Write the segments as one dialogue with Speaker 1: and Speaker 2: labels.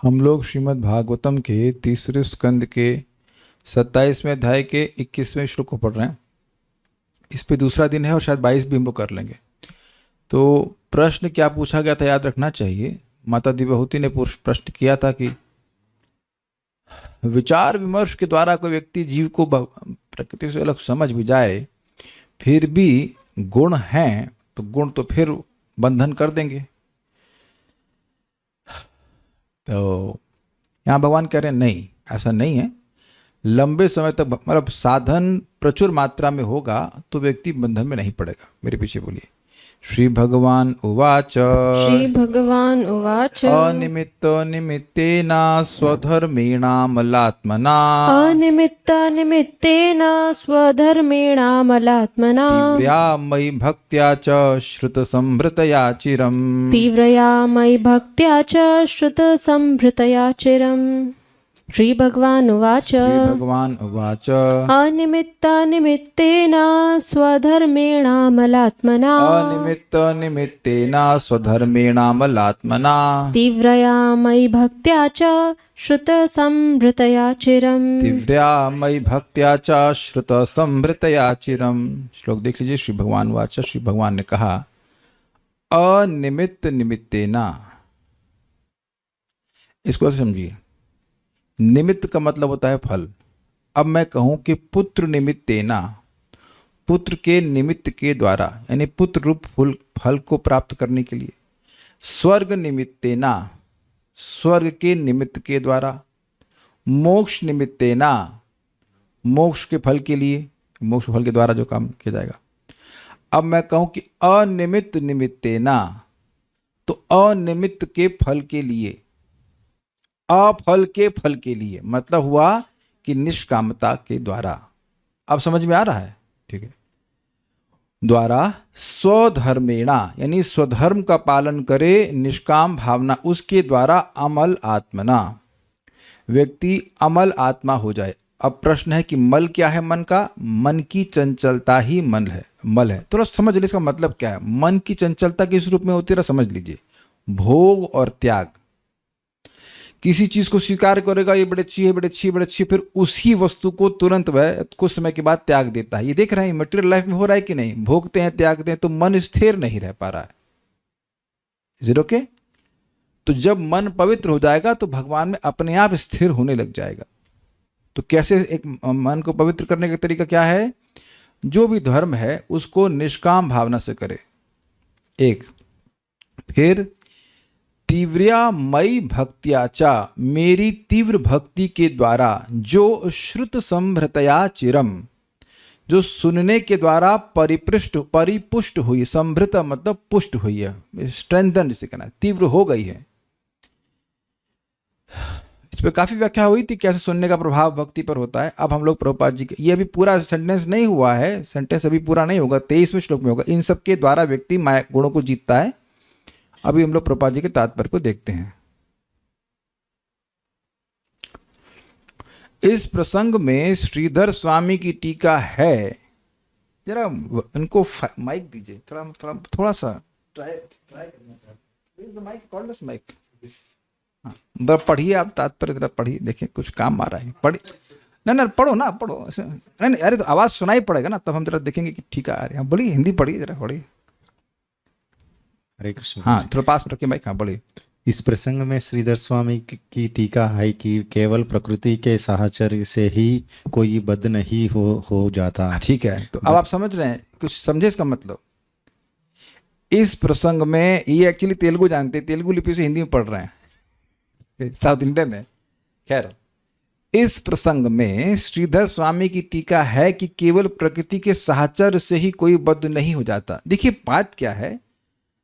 Speaker 1: हम लोग श्रीमद् भागवतम के तीसरे स्कंद के 27वें अध्याय के 21वें श्लोक को पढ़ रहे हैं। इस पे दूसरा दिन है और शायद 22 भी हम लोग कर लेंगे। तो प्रश्न क्या पूछा गया था याद रखना चाहिए। माता दिव्यहूति ने प्रश्न किया था कि विचार विमर्श के द्वारा कोई व्यक्ति जीव को प्रकृति से अलग समझ भी जाए, फिर भी गुण हैं तो गुण तो फिर बंधन कर देंगे। तो यहाँ भगवान कह रहे हैं नहीं, ऐसा नहीं है। लंबे समय तक मतलब साधन प्रचुर मात्रा में होगा तो व्यक्ति बंधन में नहीं पड़ेगा। मेरे पीछे बोलिए। श्री भगवान उवाच अनिमित्त निमित्तेन स्वधर्मेणामलात्मना तीव्रया मयि भक्त्या च श्रुतसंभृतया चिरम्।
Speaker 2: श्री भगवान उवाच
Speaker 1: अनिमित्त निमित्तेन स्वधर्मेणामलात्मना
Speaker 2: तीव्रया मयि भक्त्या च श्रुतसंभृतया
Speaker 1: चिरम्। श्लोक देख लीजिए। श्री भगवान उवाच, श्री भगवान ने कहा अनिमित्त निमित्तेन। इसको समझिए। निमित्त का मतलब होता है फल। अब मैं कहूं कि पुत्र निमित्तेना, पुत्र के निमित्त के द्वारा, यानी पुत्र रूप फल को प्राप्त करने के लिए। स्वर्ग निमित्तेना, स्वर्ग के निमित्त के द्वारा। मोक्ष निमित्तेना, मोक्ष के फल के लिए, मोक्ष फल के द्वारा जो काम किया जाएगा। अब मैं कहूं कि अनिमित्त निमित्तेना, तो अनिमित्त के फल के लिए, अफल के फल के लिए, मतलब हुआ कि निष्कामता के द्वारा। अब समझ में आ रहा है? ठीक है। द्वारा स्वधर्मेणा, यानी स्वधर्म का पालन करे, निष्काम भावना, उसके द्वारा अमल आत्मना, व्यक्ति अमल आत्मा हो जाए। अब प्रश्न है कि मल क्या है? मन का, मन की चंचलता ही मल है। थोड़ा समझ लीजिए इसका मतलब क्या है। मन की चंचलता किस रूप में होती है समझ लीजिए। भोग और त्याग। किसी चीज को स्वीकार करेगा, ये बड़ी अच्छी है, बड़ी अच्छी, बड़ी अच्छी, फिर उसी वस्तु को तुरंत वह कुछ समय के बाद त्याग देता है। ये देख रहे हैं मटेरियल लाइफ में हो रहा है कि नहीं? भोगते हैं, त्यागते हैं, तो मन स्थिर नहीं रह पा रहा है। Is it okay? तो जब मन पवित्र हो जाएगा तो भगवान में अपने आप स्थिर होने लग जाएगा। तो कैसे एक मन को पवित्र करने का तरीका क्या है? जो भी धर्म है उसको निष्काम भावना से करे। एक, फिर तीव्रया मयि भक्त्या च, मेरी तीव्र भक्ति के द्वारा, जो श्रुत संभृतया चिरम, जो सुनने के द्वारा परिपुष्ट हुई। संभृत मतलब पुष्ट हुई है, स्ट्रेंथन जिसे कहना है, तीव्र हो गई है। इस पर काफी व्याख्या हुई थी कैसे सुनने का प्रभाव भक्ति पर होता है। अब हम लोग प्रभुपाद जी के, ये अभी पूरा सेंटेंस नहीं हुआ है, सेंटेंस अभी पूरा नहीं होगा, 23वें श्लोक में होगा। इन सब के द्वारा व्यक्ति माया गुणों को जीतता है। अभी हम लोग प्रभुपाद जी के तात्पर्य को देखते हैं। इस प्रसंग में श्रीधर स्वामी की टीका है। जरा इनको माइक दीजिए, थोड़ा सा ट्राई माइक। हाँ, पढ़िए आप तात्पर्य, जरा पढ़िए, देखिए कुछ काम आ रहा है। पढ़िए ना, पढ़ो ना, पढ़ो। नहीं, अरे तो आवाज सुनाई पड़ेगा ना, तब हम जरा देखेंगे कि ठीक आ रही है। बोलिए, हिंदी पढ़िए, जरा पढ़िए।
Speaker 3: हरे कृष्ण।
Speaker 1: हाँ, थोड़ा पास में रखिए माइक। हाँ, बोलिए।
Speaker 3: इस प्रसंग में श्रीधर स्वामी की टीका है कि केवल प्रकृति के साहचर्य से ही कोई बद्ध नहीं हो जाता।
Speaker 1: ठीक है, तो अब आप समझ रहे हैं, कुछ समझे इसका मतलब। इस प्रसंग में, ये एक्चुअली तेलुगु जानते हैं, तेलुगु लिपि से हिंदी में पढ़ रहे हैं, साउथ इंडियन है। खैर, इस प्रसंग में श्रीधर स्वामी की टीका है कि केवल प्रकृति के साहचर्य से ही कोई बद्ध नहीं हो जाता। देखिए बात क्या है,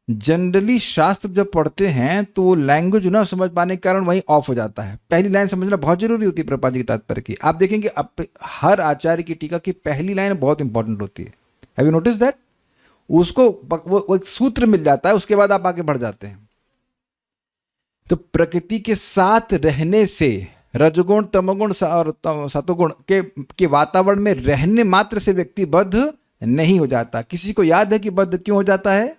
Speaker 1: जनरली शास्त्र जब पढ़ते हैं तो लैंग्वेज ना समझ पाने के कारण वहीं ऑफ हो जाता है। पहली लाइन समझना बहुत जरूरी होती है प्रभुपाद जी के तात्पर्य की। आप देखेंगे हर आचार्य की टीका की पहली लाइन बहुत इंपॉर्टेंट होती है। Have you notice that? उसको वो एक सूत्र मिल जाता है, उसके बाद आप आगे बढ़ जाते हैं। तो प्रकृति के साथ रहने से, रजगुण तमगुण और सतोगुण के वातावरण में रहने मात्र से व्यक्ति बद्ध नहीं हो जाता। किसी को याद है कि बद्ध क्यों हो जाता है?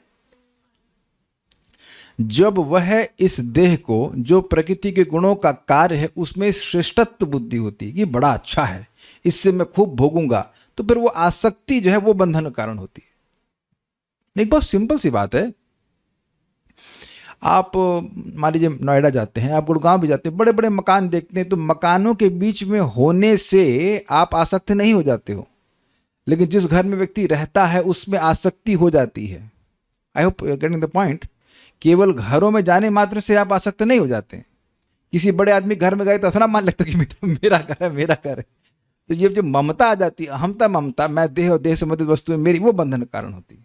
Speaker 1: जब वह इस देह को, जो प्रकृति के गुणों का कार्य है, उसमें श्रेष्ठत्व बुद्धि होती है कि बड़ा अच्छा है, इससे मैं खूब भोगूंगा, तो फिर वो आसक्ति जो है वो बंधन का कारण होती है। एक बहुत सिंपल सी बात है। आप मान लीजिए नोएडा जाते हैं, आप गुड़गांव भी जाते हैं, बड़े बड़े मकान देखते हैं, तो मकानों के बीच में होने से आप आसक्त नहीं हो जाते हो, लेकिन जिस घर में व्यक्ति रहता है उसमें आसक्ति हो जाती है। I hope getting the point. केवल घरों में जाने मात्र से आप आसक्त नहीं हो जाते हैं। किसी बड़े आदमी घर में गए तो ऐसा ना मान लगता कि मेरा घर है, मेरा घर है। तो ये जो ममता आ जाती है, अहमता ममता, मैं देह और देह संबंधित वस्तुएं मेरी, वो बंधन का कारण होती है।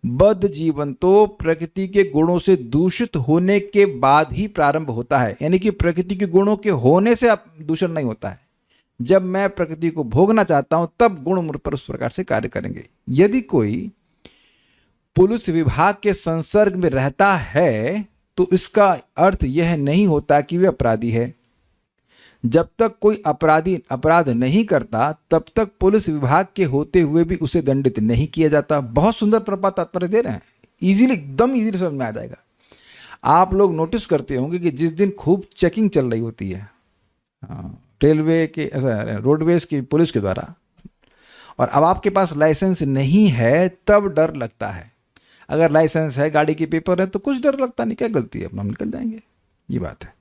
Speaker 1: बद्ध जीवन तो प्रकृति के गुणों से दूषित होने के बाद ही प्रारंभ होता है, यानी कि प्रकृति के गुणों के होने से आप दूषण नहीं होता है। जब मैं प्रकृति को भोगना चाहता हूं तब गुण मुझ पर उस प्रकार से कार्य करेंगे। यदि कोई पुलिस विभाग के संसर्ग में रहता है तो इसका अर्थ यह नहीं होता कि वह अपराधी है। जब तक कोई अपराधी अपराध नहीं करता तब तक पुलिस विभाग के होते हुए भी उसे दंडित नहीं किया जाता। बहुत सुंदर प्रपा तात्पर्य दे रहे हैं, इजीली, एकदम इजीली समझ में आ जाएगा। आप लोग नोटिस करते होंगे कि जिस दिन खूब चेकिंग चल रही होती है रेलवे के, रोडवेज की पुलिस के द्वारा, और अब आपके पास लाइसेंस नहीं है तब डर लगता है। अगर लाइसेंस है, गाड़ी की पेपर है, तो कुछ डर लगता नहीं, क्या गलती है, अपना हम निकल जाएंगे, ये बात है।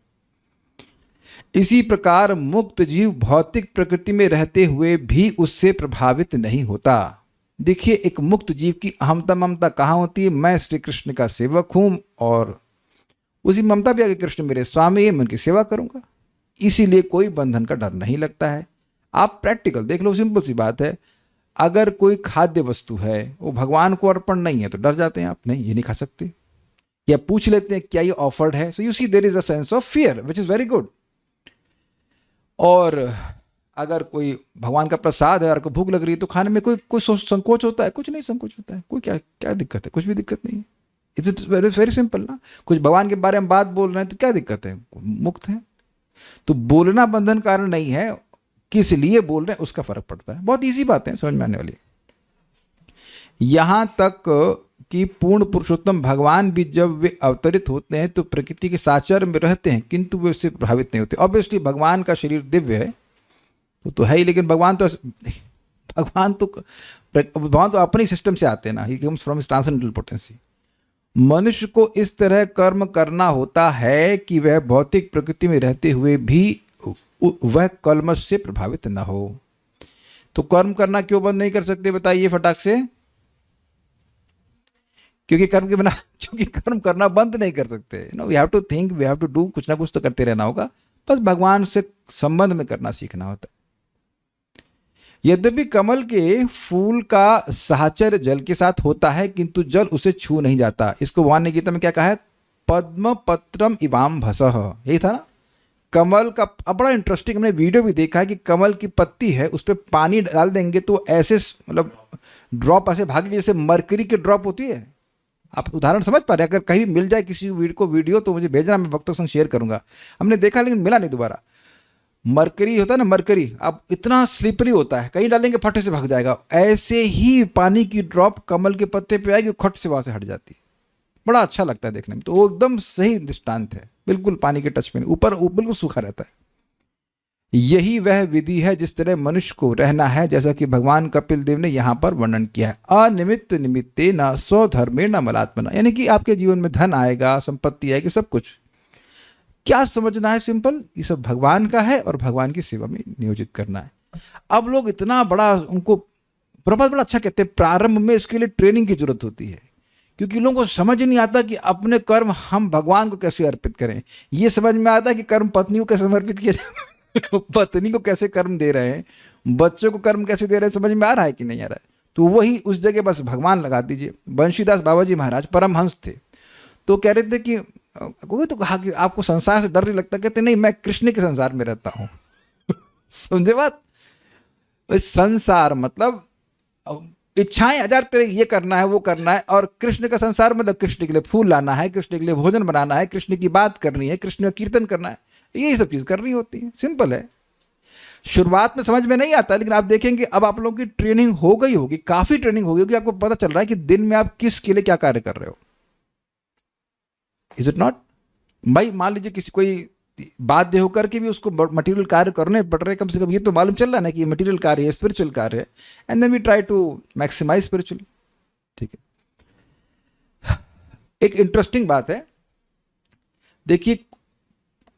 Speaker 1: इसी प्रकार मुक्त जीव भौतिक प्रकृति में रहते हुए भी उससे प्रभावित नहीं होता। देखिए, एक मुक्त जीव की अहमता ममता कहाँ होती है? मैं श्री कृष्ण का सेवक हूं और उसी ममता भी आगे कृष्ण मेरे स्वामी है, मैं उनकी सेवा करूंगा, इसीलिए कोई बंधन का डर नहीं लगता है। आप प्रैक्टिकल देख लो, सिंपल सी बात है। अगर कोई खाद्य वस्तु है वो भगवान को अर्पण नहीं है तो डर जाते हैं आप, नहीं ये नहीं खा सकते, या पूछ लेते हैं क्या ये ऑफर्ड है। So you see there is a sense of fear which is very good. और अगर कोई भगवान का प्रसाद है और को भूख लग रही है तो खाने में कोई संकोच होता है? कुछ नहीं संकोच होता है। कोई क्या दिक्कत है? कुछ भी दिक्कत नहीं है। इट्स वेरी वेरी सिंपल ना। कुछ भगवान के बारे में बात बोल रहे हैं तो क्या दिक्कत है? मुक्त है। तो बोलना बंधन कारण नहीं है, किस लिए बोल रहे हैं उसका फर्क पड़ता है। बहुत इजी बात है, समझ में आने वाली। यहां तक कि पूर्ण पुरुषोत्तम भगवान भी जब वे अवतरित होते हैं तो प्रकृति के साचर्य में रहते हैं, किंतु वे उससे प्रभावित नहीं होते। ऑब्वियसली भगवान का शरीर दिव्य है, वो तो है ही, लेकिन भगवान तो अपने सिस्टम से आते हैं ना, he comes from his transcendental potency. मनुष्य को इस तरह कर्म करना होता है कि वह भौतिक प्रकृति में रहते हुए भी वह कल्मश से प्रभावित न हो। तो कर्म करना क्यों बंद नहीं कर सकते बताइए फटाक से? क्योंकि कर्म के बिना, क्योंकि कर्म करना बंद नहीं कर सकते। We have to think, we have to do, कुछ ना कुछ तो करते रहना होगा। बस भगवान से संबंध में करना सीखना होता है। यद्यपि कमल के फूल का साहचर्य जल के साथ होता है किंतु जल उसे छू नहीं जाता। इसको भगवान ने गीता में क्या कहा है? पद्म पत्रम इवाम भसः, यही था ना। कमल का, अब बड़ा इंटरेस्टिंग, हमने वीडियो भी देखा है कि कमल की पत्ती है, उस पर पानी डाल देंगे तो ऐसे मतलब ड्रॉप ऐसे भागे जैसे मरकरी की ड्रॉप होती है। आप उदाहरण समझ पा रहे हैं? अगर कहीं मिल जाए किसी को वीडियो तो मुझे भेजना, मैं भक्तों के संग शेयर करूंगा। हमने देखा लेकिन मिला नहीं दोबारा। मरकरी होता है ना, मरकरी अब इतना स्लिपरी होता है, कहीं डालेंगे फटे से भाग जाएगा। ऐसे ही पानी की ड्रॉप कमल के पत्ते पे आएगी, खट से वहां से हट जाती है। बड़ा अच्छा लगता है देखने में। तो वो एकदम सही दृष्टांत है, बिल्कुल पानी के टच में, ऊपर बिल्कुल सूखा रहता है। यही वह विधि है जिस तरह मनुष्य को रहना है, जैसा कि भगवान कपिल देव ने यहाँ पर वर्णन किया है। अनिमित्त निमित्ते न स्वधर्मे न मलात्मना, यानी कि आपके जीवन में धन आएगा, संपत्ति आएगी, सब कुछ। क्या समझना है? सिंपल, ये सब भगवान का है और भगवान की सेवा में नियोजित करना है। अब लोग इतना बड़ा, उनको प्रभात बड़ा अच्छा कहते हैं, प्रारंभ में इसके लिए ट्रेनिंग की जरूरत होती है, क्योंकि लोगों को समझ नहीं आता कि अपने कर्म हम भगवान को कैसे अर्पित करें। ये समझ में आता है कि कर्म पत्नी को कैसे समर्पित किया जाए, पत्नी को कैसे कर्म दे रहे हैं, बच्चों को कर्म कैसे दे रहे हैं, समझ में आ रहा है कि नहीं आ रहा है? तो वही उस जगह बस भगवान लगा दीजिए। बंशीदास बाबा जी महाराज परमहंस थे, तो कह रहे थे कि कोई तो कहा कि आपको संसार से डर नहीं लगता? कहते नहीं, मैं कृष्ण के संसार में रहता हूं। समझे बात? संसार मतलब इच्छाएं हजार तरह, ये करना है वो करना है, और कृष्ण का संसार मतलब कृष्ण के लिए फूल लाना है, कृष्ण के लिए भोजन बनाना है, कृष्ण की बात करनी है, कृष्ण का कीर्तन करना है, यही सब चीज करनी होती है। सिंपल है। शुरुआत में समझ में नहीं आता, लेकिन आप देखेंगे अब आप लोगों की ट्रेनिंग हो गई होगी, काफी ट्रेनिंग हो गई होगी, आपको पता चल रहा है कि दिन में आप किसके लिए क्या कार्य कर रहे हो। Is it not? भाई मान लीजिए किसी कोई बाध्य होकर के भी उसको मटेरियल कार्य करने पड़ रहे, कम से कम ये तो मालूम चल रहा है ना कि ये मटेरियल कार्य है, स्पिरिचुअल कार्य है, and then we try to maximise spiritually. ठीक है, एक इंटरेस्टिंग बात है, देखिए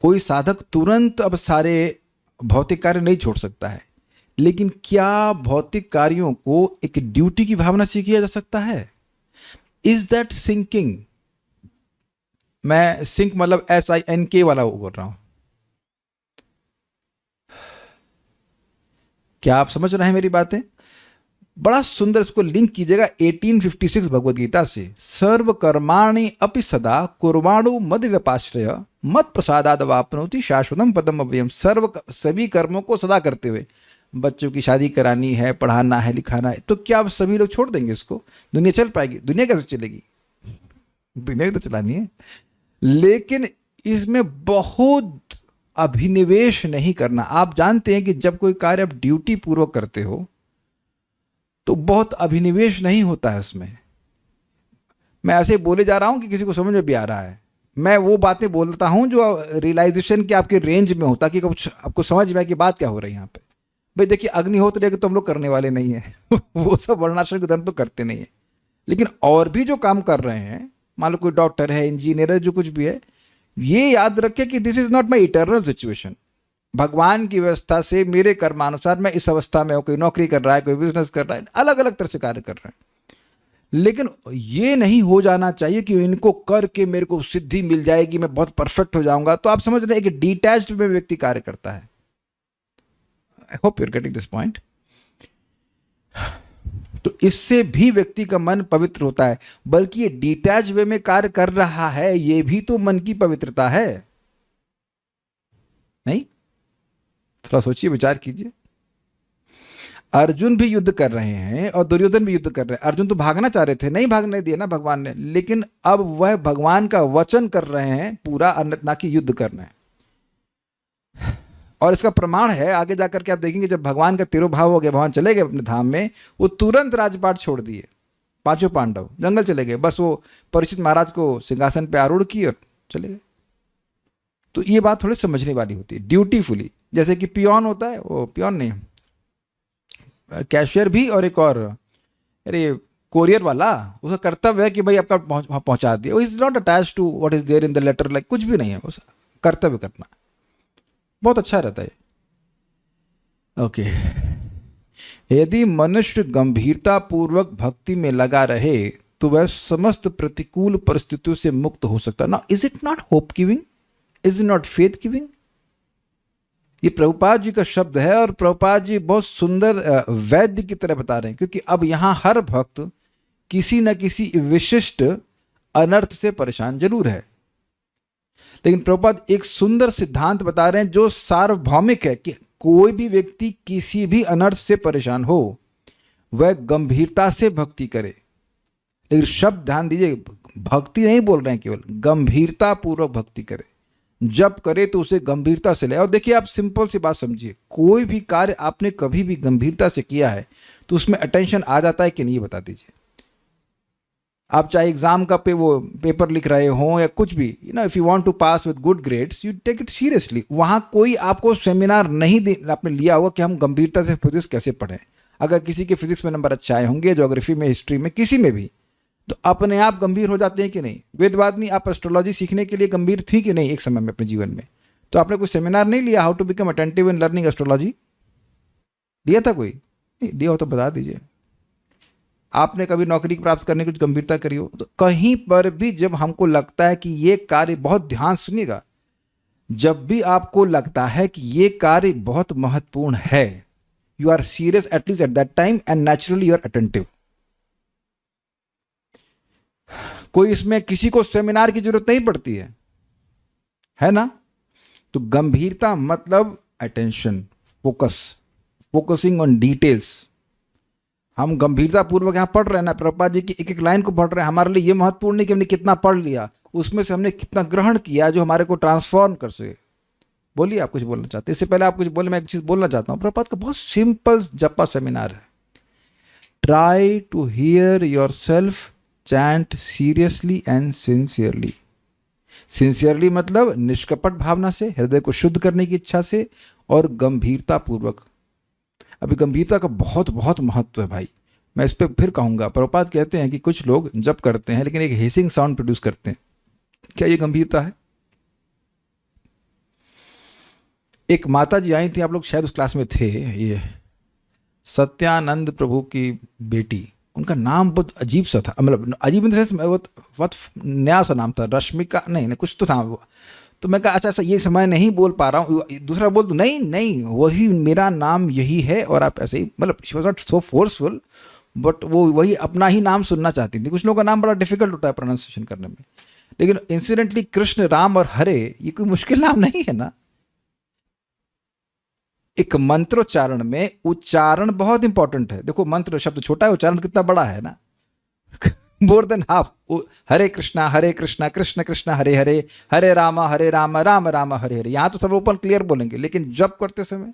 Speaker 1: कोई साधक तुरंत अब सारे भौतिक कार्य नहीं छोड़ सकता है, लेकिन क्या भौतिक कार्यों को एक ड्यूटी की भावना से किया जा सकता है? Is that sinking? मैं सिंक मतलब SINK वाला वो बोल रहा हूं। क्या आप समझ रहे हैं मेरी बातें? बड़ा सुंदर इसको लिंक कीजिएगा 1856 भगवद गीता से। सर्व कर्माणि अपि सदा कुर्वाणो मद व्यपाश्रय मत प्रसादाद वाप्नोति शाश्वतम पदम अव्ययम। सभी कर्मों को सदा करते हुए, बच्चों की शादी करानी है, पढ़ाना है, लिखाना है, तो क्या आप सभी लोग छोड़ देंगे इसको? दुनिया चल पाएगी? दुनिया कैसे चलेगी? दुनिया भी तो चलानी है, लेकिन इसमें बहुत अभिनिवेश नहीं करना। आप जानते हैं कि जब कोई कार्य आप ड्यूटी पूर्वक करते हो तो बहुत अभिनिवेश नहीं होता है उसमें। मैं ऐसे बोले जा रहा हूं कि किसी को समझ में भी आ रहा है। मैं वो बातें बोलता हूं जो रियलाइजेशन के आपके रेंज में होता, कि कुछ आपको समझ में आए कि बात क्या हो रही है यहाँ पे। भाई देखिए, अग्निहोत्र तो हम लोग करने वाले नहीं है वो सब वर्णाश्रम के धर्म तो करते नहीं है, लेकिन और भी जो काम कर रहे हैं, मान लो कोई डॉक्टर है, इंजीनियर है, जो कुछ भी है, ये याद रखे कि this is not my eternal situation. भगवान की व्यवस्था से मेरे कर्मानुसार मैं इस अवस्था में हूं। कोई नौकरी कर रहा है, कोई बिजनेस कर रहा है, अलग अलग तरह से कार्य कर रहे हैं, लेकिन ये नहीं हो जाना चाहिए कि इनको करके मेरे को सिद्धि मिल जाएगी, मैं बहुत परफेक्ट हो जाऊंगा। तो आप समझ रहे हैं कि डिटैच्ड में व्यक्ति कार्य करता है। I hope you are getting this point. तो इससे भी व्यक्ति का मन पवित्र होता है, बल्कि ये डिटैच वे में कार्य कर रहा है, ये भी तो मन की पवित्रता है, नहीं? थोड़ा सोचिए, विचार कीजिए। अर्जुन भी युद्ध कर रहे हैं और दुर्योधन भी युद्ध कर रहे हैं। अर्जुन तो भागना चाह रहे थे, नहीं भागने दिया ना भगवान ने, लेकिन अब वह भगवान का वचन कर रहे हैं पूरा, अन्यथा ना कि युद्ध करना है। और इसका प्रमाण है, आगे जाकर के आप देखेंगे, जब भगवान का तिरोभाव हो गया, भगवान चले गए अपने धाम में, वो तुरंत राजपाट छोड़ दिए, पांचों पांडव जंगल चले गए, बस वो परीक्षित महाराज को सिंहासन पे आरूढ़ किए और चले गए। तो ये बात थोड़ी समझने वाली होती है, ड्यूटीफुली। जैसे कि पियोन होता है, वो पियोन नहीं, कैशियर भी, और एक और अरे कोरियर वाला, उसका कर्तव्य है कि भाई आपका पहुंचा दिया। Is not attach to what is there in the letter, like कुछ भी नहीं है, उसका कर्तव्य करना बहुत अच्छा रहता है। ओके, यदि मनुष्य गंभीरता पूर्वक भक्ति में लगा रहे तो वह समस्त प्रतिकूल परिस्थितियों से मुक्त हो सकता है ना। Is it not hope giving? Is it not faith giving? ये प्रभुपाद जी का शब्द है, और प्रभुपाद जी बहुत सुंदर वैद्य की तरह बता रहे हैं, क्योंकि अब यहां हर भक्त किसी न किसी विशिष्ट अनर्थ से परेशान जरूर है, लेकिन प्रभुपाद एक सुंदर सिद्धांत बता रहे हैं जो सार्वभौमिक है, कि कोई भी व्यक्ति किसी भी अनर्थ से परेशान हो वह गंभीरता से भक्ति करे। लेकिन शब्द ध्यान दीजिए, भक्ति नहीं बोल रहे हैं, केवल गंभीरता पूर्वक भक्ति करे। जब करे तो उसे गंभीरता से ले। और देखिए, आप सिंपल सी बात समझिए, कोई भी कार्य आपने कभी भी गंभीरता से किया है तो उसमें अटेंशन आ जाता है कि नहीं, बता दीजिए। आप चाहे एग्जाम का वो पेपर लिख रहे हो या कुछ भी, if you want to pass with good grades, you take it seriously. वहां कोई आपको सेमिनार नहीं आपने लिया होगा कि हम गंभीरता से फिजिक्स कैसे पढ़ें। अगर किसी के फिजिक्स में नंबर अच्छे आए होंगे, ज्योग्राफी में, हिस्ट्री में, किसी में भी, तो अपने आप गंभीर हो जाते हैं कि नहीं। वेदवाद नहीं, आप एस्ट्रोलॉजी सीखने के लिए गंभीर थी कि नहीं एक समय में अपने जीवन में? तो आपने कोई सेमिनार नहीं लिया, how to become attentive in learning astrology? लिया था कोई? नहीं लिया हो तो बता दीजिए। आपने कभी नौकरी प्राप्त करने की कुछ गंभीरता करी हो? तो कहीं पर भी जब हमको लगता है कि ये कार्य, बहुत ध्यान सुनिएगा, जब भी आपको लगता है कि ये कार्य बहुत महत्वपूर्ण है, you are serious at least at that time, and naturally you are attentive. कोई इसमें किसी को सेमिनार की जरूरत नहीं पड़ती है ना? तो गंभीरता मतलब attention, focus, focusing on details. हम गंभीरता पूर्वक यहां पढ़ रहे हैं ना, प्रभुपाद जी की एक एक लाइन को पढ़ रहे हैं। हमारे लिए ये महत्वपूर्ण नहीं कि हमने कितना पढ़ लिया, उसमें से हमने कितना ग्रहण किया जो हमारे को ट्रांसफॉर्म कर सके। बोलिए, आप कुछ बोलना चाहते हैं? इससे पहले आप कुछ बोले, मैं एक चीज बोलना चाहता हूं। प्रभुपाद का बहुत सिंपल जपा सेमिनार है। Try to hear yourself chant seriously and sincerely. Sincerely मतलब निष्कपट भावना से, हृदय को शुद्ध करने की इच्छा से, और गंभीरता पूर्वक। अभी गंभीरता का बहुत बहुत महत्व है भाई, मैं इस पर फिर कहूँगा। प्रभुपाद कहते हैं कि कुछ लोग जप करते हैं लेकिन एक हिसिंग साउंड प्रोड्यूस करते हैं, क्या ये गंभीरता है? एक माता जी आई थी, आप लोग शायद उस क्लास में थे, ये सत्यानंद प्रभु की बेटी, उनका नाम बहुत अजीब सा था, मतलब अजीब इन द सेंस बहुत नया सा नाम था, रश्मिका नहीं कुछ तो था वो। तो मैं कहा अच्छा अच्छा ये समय नहीं बोल पा रहा हूँ, दूसरा बोल दो, नहीं नहीं वही मेरा नाम यही है, और आप ऐसे ही, मतलब she was not so forceful, but वो वही अपना ही नाम सुनना चाहती थी। कुछ लोगों का नाम बड़ा डिफिकल्ट होता है प्रोनाउंसिएशन करने में, लेकिन इंसिडेंटली कृष्ण, राम और हरे ये कोई मुश्किल नाम नहीं है ना। एक मंत्रोच्चारण में उच्चारण बहुत इंपॉर्टेंट है। देखो मंत्र शब्द छोटा है, उच्चारण कितना बड़ा है ना, मोर देन हाफ। हरे कृष्णा कृष्ण कृष्ण हरे हरे, हरे राम राम राम हरे हरे। यहां तो सब ओपन क्लियर बोलेंगे, लेकिन जब करते समय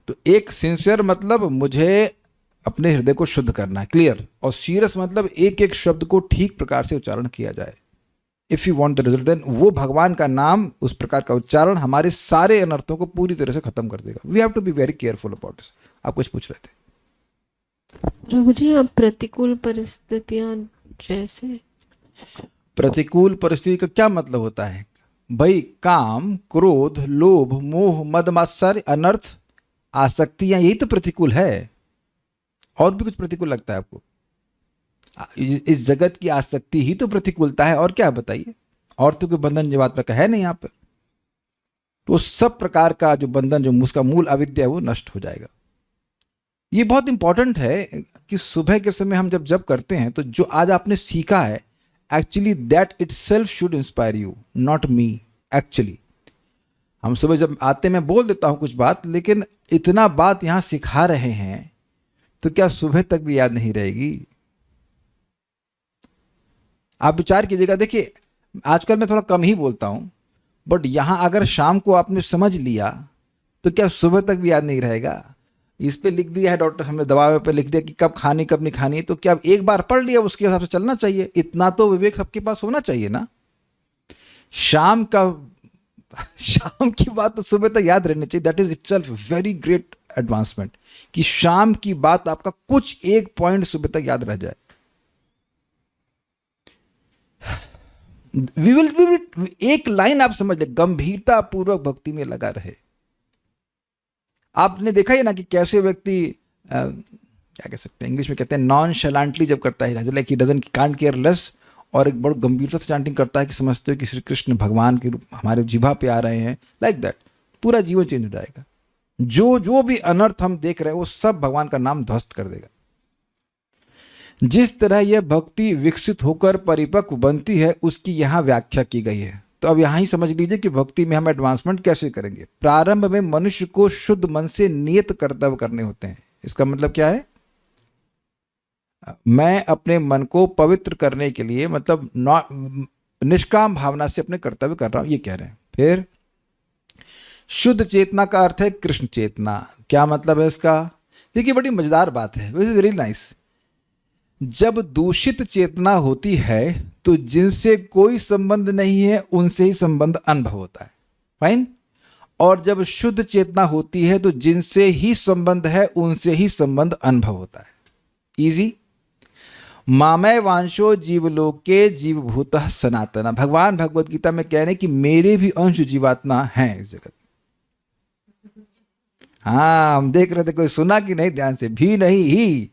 Speaker 1: तो एक सिंसियर मतलब मुझे अपने हृदय को शुद्ध करना है, क्लियर, और सीरियस मतलब एक एक शब्द को ठीक प्रकार से उच्चारण किया जाए। If you want the result, then वो भगवान का नाम, उस प्रकार का उच्चारण हमारे सारे अनर्थों को पूरी तरह से खत्म कर देगा। We have to be very careful about this. आप कुछ पूछ रहे थे?
Speaker 2: प्रभु जी, अब प्रतिकूल परिस्थितियां जैसे,
Speaker 1: प्रतिकूल परिस्थिति का क्या मतलब होता है भाई? काम, क्रोध, लोभ, मोह, मद, मात्सर्य, अनर्थ, आसक्तियां, यही तो प्रतिकूल है। और भी कुछ प्रतिकूल लगता है आपको? इस जगत की आसक्ति ही तो प्रतिकूलता है, और क्या बताइए? और तो कोई बंधन बात पे है नहीं यहाँ पे। तो सब प्रकार का जो बंधन, जो उसका मूल अविद्या है, वो नष्ट हो जाएगा। ये बहुत इंपॉर्टेंट है कि सुबह के समय हम जब जप करते हैं तो जो आज आपने सीखा है, actually that it self should inspire you, not me. Actually हम सुबह जब आते, मैं बोल देता हूँ कुछ बात, लेकिन इतना बात यहाँ सिखा रहे हैं तो क्या सुबह तक भी याद नहीं रहेगी? आप विचार कीजिएगा। देखिए आजकल मैं थोड़ा कम ही बोलता हूं, बट यहां अगर शाम को आपने समझ लिया तो क्या सुबह तक भी याद नहीं रहेगा? इस पे लिख दिया है डॉक्टर, हमने दवा पे लिख दिया कि कब खानी कब नहीं खानी, तो क्या एक बार पढ़ लिया उसके हिसाब से चलना चाहिए? इतना तो विवेक सबके पास होना चाहिए ना। शाम की बात तो सुबह तक याद रहनी चाहिए। That is itself very great advancement कि शाम की बात आपका कुछ एक पॉइंट सुबह तक याद रह जाए। वी विल एक लाइन आप समझ ले, गंभीरता पूर्वक भक्ति में लगा रहे। आपने देखा ही ना कि कैसे व्यक्ति क्या कह सकते हैं, इंग्लिश में कहते हैं नॉनशैलेंटली जब करता है, like he doesn't can't care less, और एक बड़ी गंभीरता से चैंटिंग करता है कि समझते हो कि श्री कृष्ण भगवान के रूप हमारे जिह्वा पे आ रहे हैं। लाइक दैट पूरा जीवन चेंज हो जाएगा। जो भी अनर्थ हम देख रहे हैं वो सब भगवान का नाम ध्वस्त कर देगा। जिस तरह यह भक्ति विकसित होकर परिपक्व बनती है उसकी यहाँ व्याख्या की गई है। तो अब यहाँ ही समझ लीजिए कि भक्ति में हम एडवांसमेंट कैसे करेंगे। प्रारंभ में मनुष्य को शुद्ध मन से नियत कर्तव्य करने होते हैं। इसका मतलब क्या है? मैं अपने मन को पवित्र करने के लिए, मतलब निष्काम भावना से अपने कर्तव्य कर रहा हूं, ये कह रहे हैं। फिर शुद्ध चेतना का अर्थ है कृष्ण चेतना। क्या मतलब है इसका? देखिए बड़ी मजेदार बात है, विच इज वेरी नाइस। जब दूषित चेतना होती है तो जिनसे कोई संबंध नहीं है उनसे ही संबंध अनुभव होता है, फाइन। और जब शुद्ध चेतना होती है तो जिनसे ही संबंध है उनसे ही संबंध अनुभव होता है। इजी। मामय वांशो जीवलोके जीवभूतः सनातन। भगवान भगवत गीता में कह रहे हैं कि मेरे भी अंश जीवात्मा हैं इस जगत। हाँ, हम देख रहे थे, कोई सुना कि नहीं ध्यान से? भी नहीं ही,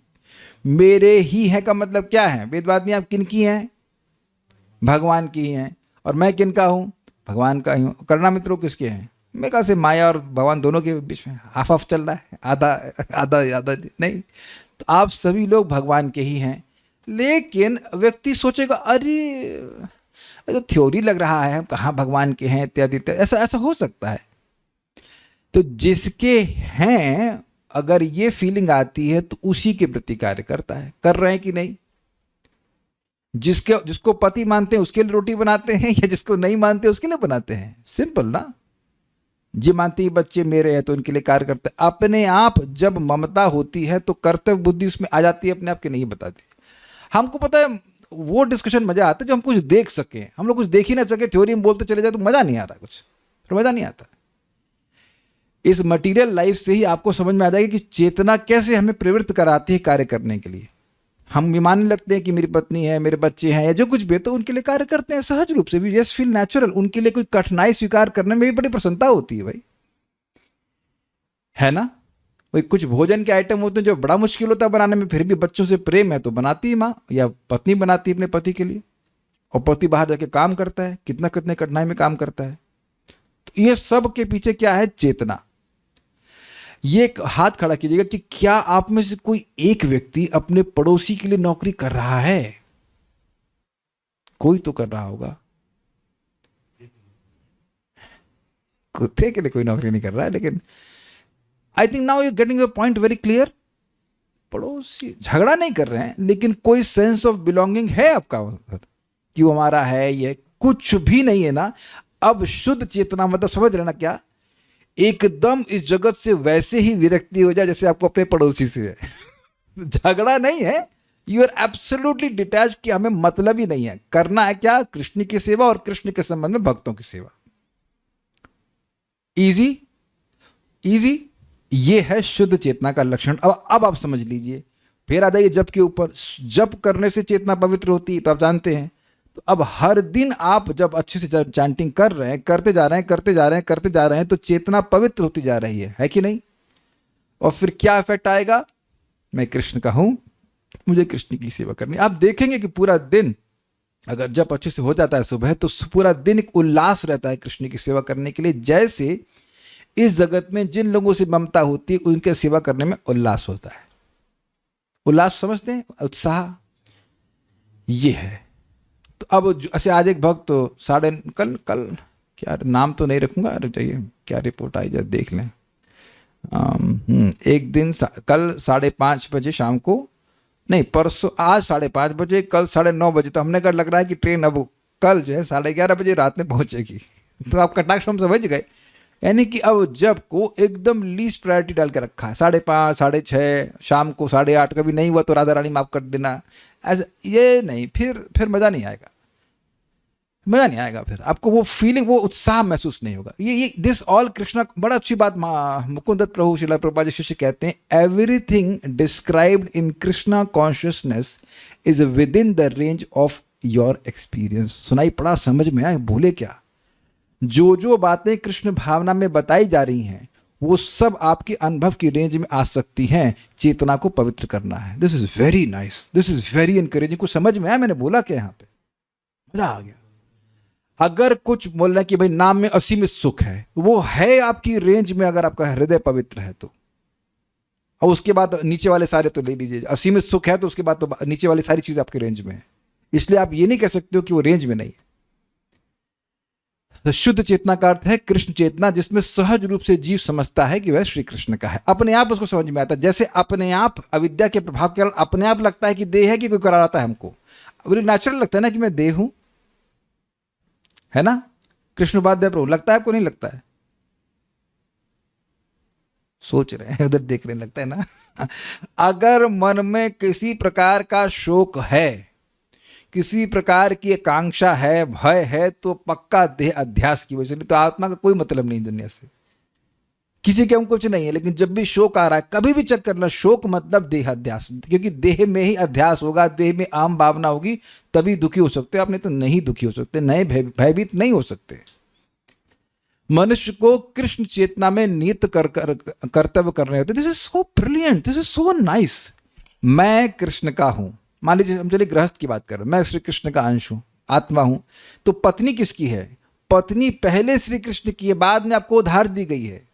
Speaker 1: मेरे ही है का मतलब क्या है? वेदवादी आप किन की हैं? भगवान की हैं। और मैं किन का हूं? भगवान का ही हूं। करुणा मित्रों किसके हैं? मेरे ख्याल से माया और भगवान दोनों के बीच में हाफ हाफ चल रहा है, आधा आधा आधा नहीं। तो आप सभी लोग भगवान के ही हैं। लेकिन व्यक्ति सोचेगा अरे तो थ्योरी लग रहा है, हम कहाँ भगवान के हैं इत्यादि इत्यादि। ऐसा हो सकता है। तो जिसके हैं अगर ये फीलिंग आती है तो उसी के प्रति कार्य करता है। कर रहे हैं कि नहीं? जिसको पति मानते हैं उसके लिए रोटी बनाते हैं, या जिसको नहीं मानते उसके लिए बनाते हैं? सिंपल ना। जी मानते ही बच्चे मेरे हैं तो उनके लिए कार्य करते हैं। अपने आप जब ममता होती है तो कर्तव्य बुद्धि उसमें आ जाती है, अपने आप के नहीं बताती। हमको पता है वो डिस्कशन मजा आता है जो हम कुछ देख सकें। हम लोग कुछ देख ही ना सके, थ्योरी में बोलते चले जाए तो मजा नहीं आ रहा, कुछ फिर मजा नहीं आता। इस मटेरियल लाइफ से ही आपको समझ में आ जाएगा कि चेतना कैसे हमें प्रवृत्त कराती है कार्य करने के लिए। हम ये मानने लगते हैं कि मेरी पत्नी है, मेरे बच्चे हैं, या जो कुछ भी है, तो उनके लिए कार्य करते हैं सहज रूप से, वी जस्ट फील नेचुरल। उनके लिए कोई कठिनाई स्वीकार करने में भी बड़ी प्रसन्नता होती है भाई, है ना। वही कुछ भोजन के आइटम होते हैं जो बड़ा मुश्किल होता है बनाने में, फिर भी बच्चों से प्रेम है तो बनाती है माँ या पत्नी बनाती है अपने पति के लिए। और पति बाहर जाके काम करता है, कितना कितने कठिनाई में काम करता है। तो ये सब के पीछे क्या है? चेतना। ये एक हाथ खड़ा कीजिएगा कि क्या आप में से कोई एक व्यक्ति अपने पड़ोसी के लिए नौकरी कर रहा है? कोई तो कर रहा होगा। कुत्ते के लिए कोई नौकरी नहीं कर रहा है, लेकिन I think now you getting the point very clear. पड़ोसी झगड़ा नहीं कर रहे हैं, लेकिन कोई सेंस ऑफ बिलोंगिंग है आपका कि वो हमारा है। ये कुछ भी नहीं है ना। अब शुद्ध चेतना मतलब समझ रहे ना क्या? एकदम इस जगत से वैसे ही विरक्ति हो जाए जैसे आपको अपने पड़ोसी से है। झगड़ा नहीं है, यू आर एब्सोल्युटली डिटैच कि हमें मतलब ही नहीं है। करना है क्या? कृष्ण की सेवा और कृष्ण के संबंध में भक्तों की सेवा। इजी इजी, ये है शुद्ध चेतना का लक्षण। अब आप समझ लीजिए। फिर आ जाइए जप के ऊपर। जप करने से चेतना पवित्र होती है तो आप जानते हैं। तो अब हर दिन आप जब अच्छे से चैंटिंग कर रहे हैं, करते जा रहे हैं, तो चेतना पवित्र होती जा रही है कि नहीं? और फिर क्या इफेक्ट आएगा? मैं कृष्ण का हूं, मुझे कृष्ण की सेवा करनी। आप देखेंगे कि पूरा दिन अगर जब अच्छे से हो जाता है सुबह, तो पूरा दिन एक उल्लास रहता है कृष्ण की सेवा करने के लिए। जैसे इस जगत में जिन लोगों से ममता होती है उनके सेवा करने में उल्लास होता है। उल्लास समझते हैं? उत्साह, ये है। तो अब ऐसे आज एक भक्त तो कल क्या नाम तो नहीं रखूंगा, अरे चाहिए क्या रिपोर्ट आई, जब देख लें। एक दिन कल 5:30 बजे शाम को, नहीं परसों, आज 5:30 बजे, कल 9:30 बजे। तो हमने कहा लग रहा है कि ट्रेन अब कल जो है 11:30 बजे रात में पहुंचेगी। तो आप कटाक्ष हम समझ गए। यानी कि अब जब को एकदम लीस्ट प्रायोरिटी डाल के रखा है। 5:30, 6:30, शाम को 8:30, कभी नहीं हुआ तो राधा रानी माफ कर देना, ऐसा ये नहीं। फिर मजा नहीं आएगा, मजा नहीं आएगा। फिर आपको वो फीलिंग, वो उत्साह महसूस नहीं होगा। ये दिस ऑल कृष्णा, बड़ा अच्छी बात मुकुंद दत्त प्रभु श्रील प्रभुपाद जी शिष्य कहते हैं, everything described in Krishna consciousness is with in the range of your experience. सुनाई पड़ा, समझ में आए, भूले क्या? जो बातें कृष्ण भावना में बताई जा रही हैं वो सब आपके अनुभव की रेंज में आ सकती हैं। चेतना को पवित्र करना है। This is very nice, this is very encouraging. कुछ समझ में आया मैंने बोला क्या? यहाँ पे मजा आ गया। अगर कुछ बोलना कि भाई नाम में असीमित सुख है, वो है आपकी रेंज में अगर आपका हृदय पवित्र है तो। और उसके बाद नीचे वाले सारे तो ले लीजिए। असीमित सुख है तो उसके बाद तो नीचे वाली सारी चीज आपकी रेंज में है। इसलिए आप ये नहीं कह सकते हो कि वो रेंज में नहीं है। तो शुद्ध चेतना का अर्थ है कृष्ण चेतना, जिसमें सहज रूप से जीव समझता है कि वह श्री कृष्ण का है। अपने आप उसको समझ में आता है। जैसे अपने आप अविद्या के प्रभाव के कारण अपने आप लगता है कि देह है कि कोई कराता है हमको। अब नेचुरल लगता है ना कि मैं देह हूं, है ना? कृष्ण उपाध्याय प्रभु लगता है आपको? नहीं लगता है? सोच रहे हैं, उधर देख रहे हैं, लगता है ना? अगर मन में किसी प्रकार का शोक है, किसी प्रकार की आकांक्षा है, भय है, तो पक्का देह अध्यास की वजह से। तो आत्मा का कोई मतलब नहीं दुनिया से, किसी के हम कुछ नहीं है। लेकिन जब भी शोक आ रहा है, कभी भी चेक करना, शोक मतलब देह अध्यास, क्योंकि देह में ही अध्यास होगा, देह में आम भावना होगी, तभी दुखी हो सकते हो आप, नहीं तो नहीं दुखी हो सकते, नए भयभीत नहीं हो सकते। मनुष्य को कृष्ण चेतना में नियत कर्तव्य करने होते। This is so brilliant, this is so nice. मैं कृष्ण का हूं। मान लीजिए हम चलिए गृहस्थ की बात कर रहे हैं, मैं श्री कृष्ण का अंश हूं, आत्मा हूं। तो पत्नी किसकी है? पत्नी पहले श्री कृष्ण की है, बाद में आपको उधार दी गई है।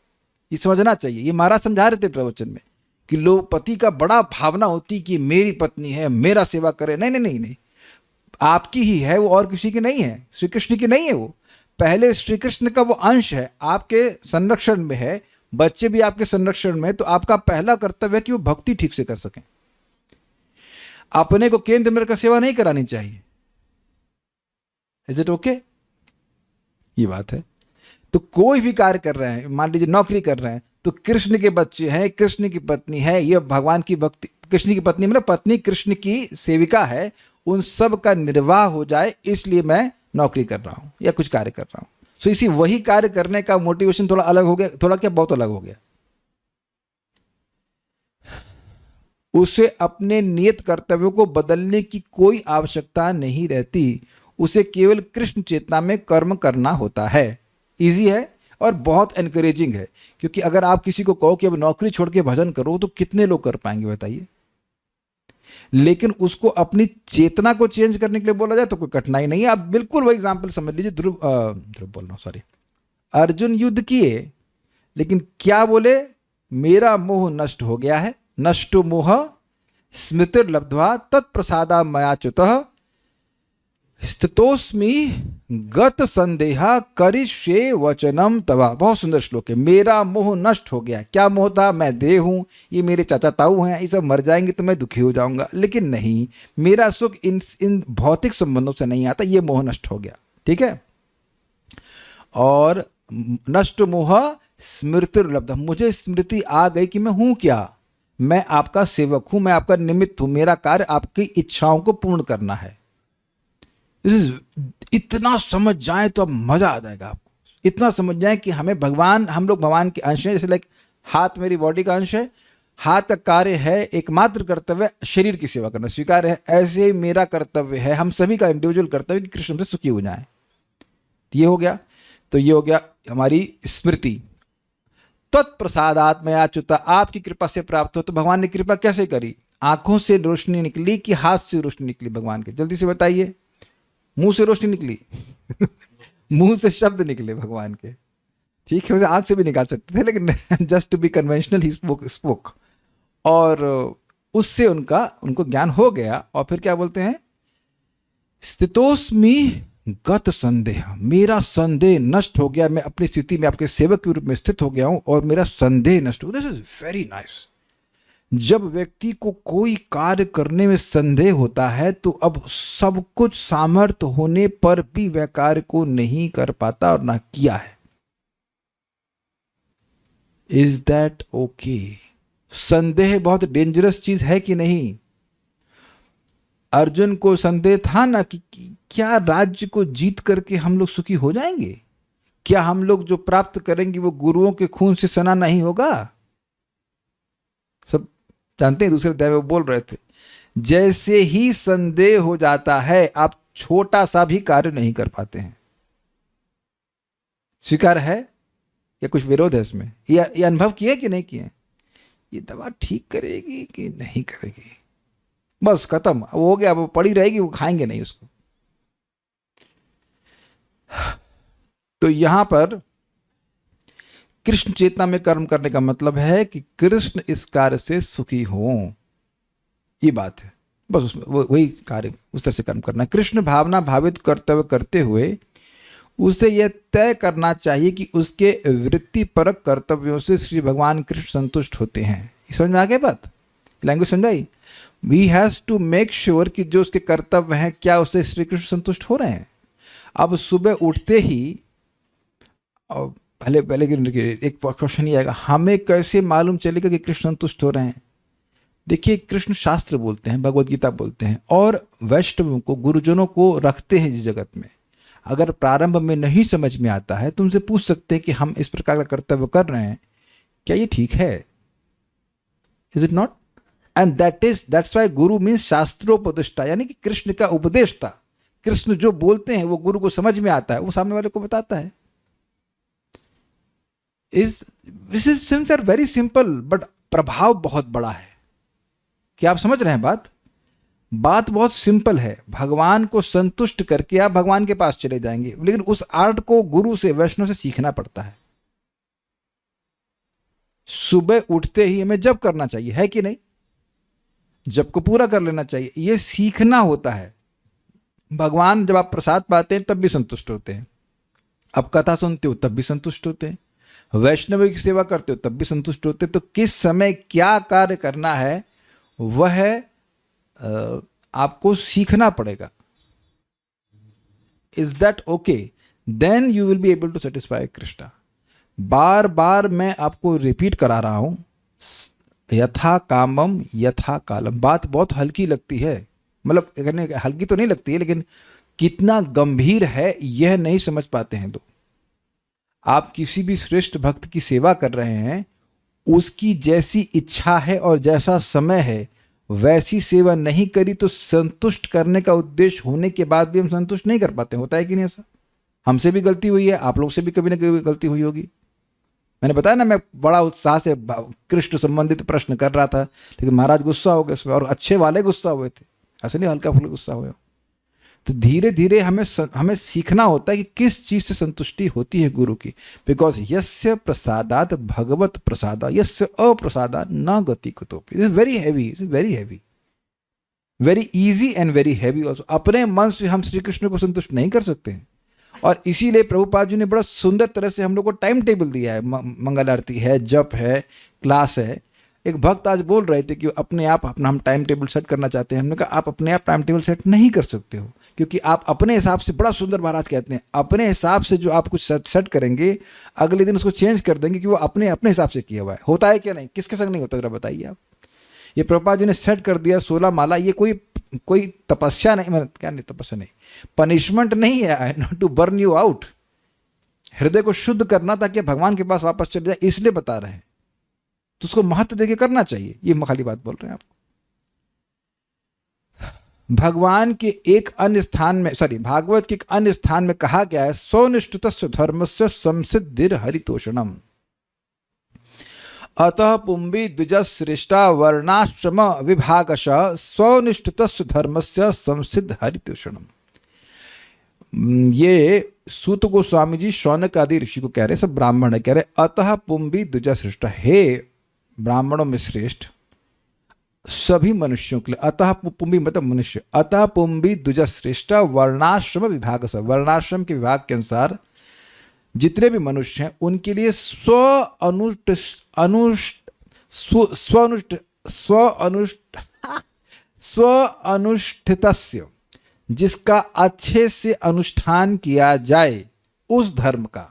Speaker 1: ये समझना चाहिए। ये महाराज समझा रहे थे प्रवचन में कि लोग, पति का बड़ा भावना होती कि मेरी पत्नी है, मेरा सेवा करे। नहीं नहीं नहीं नहीं, आपकी ही है वो, और किसी की नहीं है, श्री कृष्ण की नहीं है वो। पहले श्री कृष्ण का वो अंश है, आपके संरक्षण में है, बच्चे भी आपके संरक्षण में। तो आपका पहला कर्तव्य है कि वो भक्ति ठीक से कर सकें। अपने को केंद्र में रखकर सेवा नहीं करानी चाहिए। Is it okay? ये बात है। तो कोई भी कार्य कर रहे हैं, मान लीजिए नौकरी कर रहे हैं, तो कृष्ण के बच्चे हैं, कृष्ण की पत्नी है, ये भगवान की भक्ति। कृष्ण की पत्नी मतलब पत्नी कृष्ण की सेविका है, उन सब का निर्वाह हो जाए, इसलिए मैं नौकरी कर रहा हूं या कुछ कार्य कर रहा हूं। सो इसी वही कार्य करने का मोटिवेशन थोड़ा अलग हो गया, थोड़ा क्या बहुत अलग हो गया। उसे अपने नियत कर्तव्यों को बदलने की कोई आवश्यकता नहीं रहती, उसे केवल कृष्ण चेतना में कर्म करना होता है। इजी है और बहुत एनकरेजिंग है, क्योंकि अगर आप किसी को कहो कि अब नौकरी छोड़ के भजन करो तो कितने लोग कर पाएंगे बताइए। लेकिन उसको अपनी चेतना को चेंज करने के लिए बोला जाए तो कोई कठिनाई नहीं है। आप बिल्कुल वही एग्जाम्पल समझ लीजिए, ध्रुव बोल रहा हूं, सॉरी, अर्जुन युद्ध किए, लेकिन क्या बोले, मेरा मोह नष्ट हो गया है, नष्टो मोह स्मृतिर्लब्ध्वा तत्प्रसादा मयाच्युतः स्थितोस्मि गत संदेहा करिष्ये वचनम तवा। बहुत सुंदर श्लोक है। मेरा मोह नष्ट हो गया। क्या मोह था? मैं देह हूं, ये मेरे चाचा ताऊ हैं, ये सब मर जाएंगे तो मैं दुखी हो जाऊंगा। लेकिन नहीं, मेरा सुख इन भौतिक संबंधों से नहीं आता, ये मोह नष्ट हो गया। ठीक है। और नष्ट मोह स्मृतिर्लब्ध, मुझे स्मृति आ गई कि मैं हूं क्या, मैं आपका सेवक हूं, मैं आपका निमित्त हूं, मेरा कार्य आपकी इच्छाओं को पूर्ण करना है। इतना समझ जाए तो अब मजा आ जाएगा आपको। इतना समझ जाए कि हमें भगवान, हम लोग भगवान के अंश हैं। जैसे लाइक हाथ मेरी बॉडी का अंश है, हाथ का कार्य है, एकमात्र कर्तव्य शरीर की सेवा करना, स्वीकार है। ऐसे ही मेरा कर्तव्य है, हम सभी का इंडिविजुअल कर्तव्य कि कृष्ण से सुखी हो जाए। ये हो गया। तो ये हो गया हमारी स्मृति। तत्प्रसादात्मयाच्युता, आपकी कृपा से प्राप्त हो। तो भगवान ने कृपा कैसे करी? आंखों से रोशनी निकली कि हाथ से रोशनी निकली भगवान के? जल्दी से बताइए। मुंह से रोशनी निकली मुंह से शब्द निकले भगवान के। ठीक है, वैसे आंख से भी निकाल सकते थे, लेकिन जस्ट टू बी कन्वेंशनल ही स्पोक। और उससे उनको ज्ञान हो गया। और फिर क्या बोलते हैं? स्थितोस्मि गत संदेह, मेरा संदेह नष्ट हो गया, मैं अपनी स्थिति में आपके सेवक के रूप में स्थित हो गया हूं और मेरा संदेह नष्ट हो गया। This is very nice. जब व्यक्ति को कोई कार्य करने में संदेह होता है तो अब सब कुछ सामर्थ्य होने पर भी वह कार्य को नहीं कर पाता और ना किया है। Is that okay? संदेह बहुत डेंजरस चीज है कि नहीं? अर्जुन को संदेह था ना कि क्या राज्य को जीत करके हम लोग सुखी हो जाएंगे? क्या हम लोग जो प्राप्त करेंगे वो गुरुओं के खून से सना नहीं होगा? सब जानते हैं। दूसरे अध्याय में वो बोल रहे थे, जैसे ही संदेह हो जाता है आप छोटा सा भी कार्य नहीं कर पाते हैं। स्वीकार है या कुछ विरोध है इसमें? ये अनुभव किए कि नहीं किए? ये दवा ठीक करेगी कि नहीं करेगी? बस खत्म, वो हो गया, वो पड़ी रहेगी, वो खाएंगे नहीं उसको। तो यहां पर कृष्ण चेतना में कर्म करने का मतलब है कि कृष्ण इस कार्य से सुखी हो, ये बात है। बस उसमें वही कार्य, उस तरह से कर्म करना। कृष्ण भावना भावित कर्तव्य करते हुए उसे यह तय करना चाहिए कि उसके वृत्तिपरक कर्तव्यों से श्री भगवान कृष्ण संतुष्ट होते हैं। ये समझ में आ गया बात? लैंग्वेज समझाई? We has to make sure कि जो उसके कर्तव्य हैं क्या उससे श्री कृष्ण संतुष्ट हो रहे हैं। अब सुबह उठते ही पहले एक क्वेश्चन ये आएगा, हमें कैसे मालूम चलेगा कि कृष्ण संतुष्ट हो रहे हैं? देखिए, कृष्ण शास्त्र बोलते हैं, भगवद गीता बोलते हैं, और वैष्णवों को, गुरुजनों को रखते हैं इस जगत में। अगर प्रारंभ में नहीं समझ में आता है तो उनसे पूछ सकते हैं कि हम इस प्रकार का कर्तव्य कर रहे हैं, क्या ये ठीक है? Is it not? And that's why Guru means शास्त्रोपदिष्टा, यानी कि कृष्ण का उपदेष्टा। कृष्ण जो बोलते हैं वो गुरु को समझ में आता है, वो सामने वाले को बताता है। This is things are very simple, but प्रभाव बहुत बड़ा है। क्या आप समझ रहे हैं बात? बात बहुत सिंपल है। भगवान को संतुष्ट करके आप भगवान के पास चले जाएंगे, लेकिन उस आर्ट को गुरु से, वैष्णव से सीखना पड़ता है। सुबह उठते ही हमें जप करना चाहिए, है कि नहीं? जप को पूरा कर लेना चाहिए, ये सीखना होता है। भगवान जब आप प्रसाद पाते हैं तब भी संतुष्ट होते हैं, अब कथा सुनते हो तब भी संतुष्ट होते हैं, वैष्णव की सेवा करते हो तब भी संतुष्ट होते हैं। तो किस समय क्या कार्य करना है वह आपको सीखना पड़ेगा। Is that okay? Then you will be able to satisfy Krishna. बार बार मैं आपको रिपीट करा रहा हूं, यथा कामम यथा कालम। बात बहुत हल्की लगती है, मतलब कहने हल्की तो नहीं लगती है, लेकिन कितना गंभीर है यह नहीं समझ पाते हैं लोग। आप किसी भी श्रेष्ठ भक्त की सेवा कर रहे हैं, उसकी जैसी इच्छा है और जैसा समय है वैसी सेवा नहीं करी तो संतुष्ट करने का उद्देश्य होने के बाद भी हम संतुष्ट नहीं कर पाते। होता है कि नहीं ऐसा? हमसे भी गलती हुई है, आप लोग से भी कभी ना कभी गलती हुई होगी। मैंने बताया ना, मैं बड़ा उत्साह से कृष्ण संबंधित प्रश्न कर रहा था, लेकिन महाराज गुस्सा हो गए उसमें, और अच्छे वाले गुस्सा हुए थे, ऐसे नहीं हल्का फुल्का गुस्सा हुए। तो धीरे धीरे हमें सीखना होता है कि किस चीज से संतुष्टि होती है गुरु की। बिकॉज यस्य प्रसादात भगवत प्रसादा, यस्य अप्रसादा न गति कुतोपि। It is very heavy, it is very heavy, very easy and very heavy also. अपने मन से हम श्री कृष्ण को संतुष्ट नहीं कर सकते हैं, और इसीलिए प्रभुपाद जी ने बड़ा सुंदर तरह से हम लोग को टाइम टेबल दिया है। मंगल आरती है, जप है, क्लास है। एक भक्त आज बोल रहे थे कि अपने आप अपना हम टाइम टेबल सेट करना चाहते हैं। हमने कहा आप अपने आप टाइम टेबल सेट नहीं कर सकते हो, क्योंकि आप अपने हिसाब से, बड़ा सुंदर महाराज कहते हैं, अपने हिसाब से जो आप कुछ सेट करेंगे अगले दिन उसको चेंज कर देंगे कि वो अपने हिसाब से किया हुआ है। होता है क्या नहीं? किसके संग नहीं होता, जरा बताइए आप। ये प्रभुपाद जी ने सेट कर दिया 16 माला। ये कोई तपस्या नहीं, मतलब क्या नहीं, तपस्या नहीं, पनिशमेंट नहीं है, not to burn you out. हृदय को शुद्ध करना ताकि भगवान के पास वापस चले जाए, इसलिए बता रहे हैं। तो उसको महत्व देके करना चाहिए, ये खाली बात बोल रहे हैं आपको। भगवान के एक अन्य स्थान में, भागवत के एक अन्य स्थान में कहा गया है, स्वनिष्ठितस्य धर्मस्य संसिद्धिर हरितोषणम अतः पुंबी द्विजश्रेष्ठा वर्णाश्रम विभागशः स्वनिष्ठितस्य धर्मस्य संसिद्ध हरितोषणम। ये सूत गोस्वामी जी शौनक आदि ऋषि को कह रहे, सब ब्राह्मण है, कह रहे अतः पुंबी द्विजश्रेष्ठा, हे ब्राह्मणों में श्रेष्ठ सभी मनुष्यों के लिए। अतः पुंबी मतलब मनुष्य, अतः पुंबी द्विजश्रेष्ठा वर्णाश्रम विभाग से, वर्णाश्रम के विभाग के अनुसार जितने भी मनुष्य हैं उनके लिए स्वअनुष्ठितस्य, जिसका अच्छे से अनुष्ठान किया जाए उस धर्म का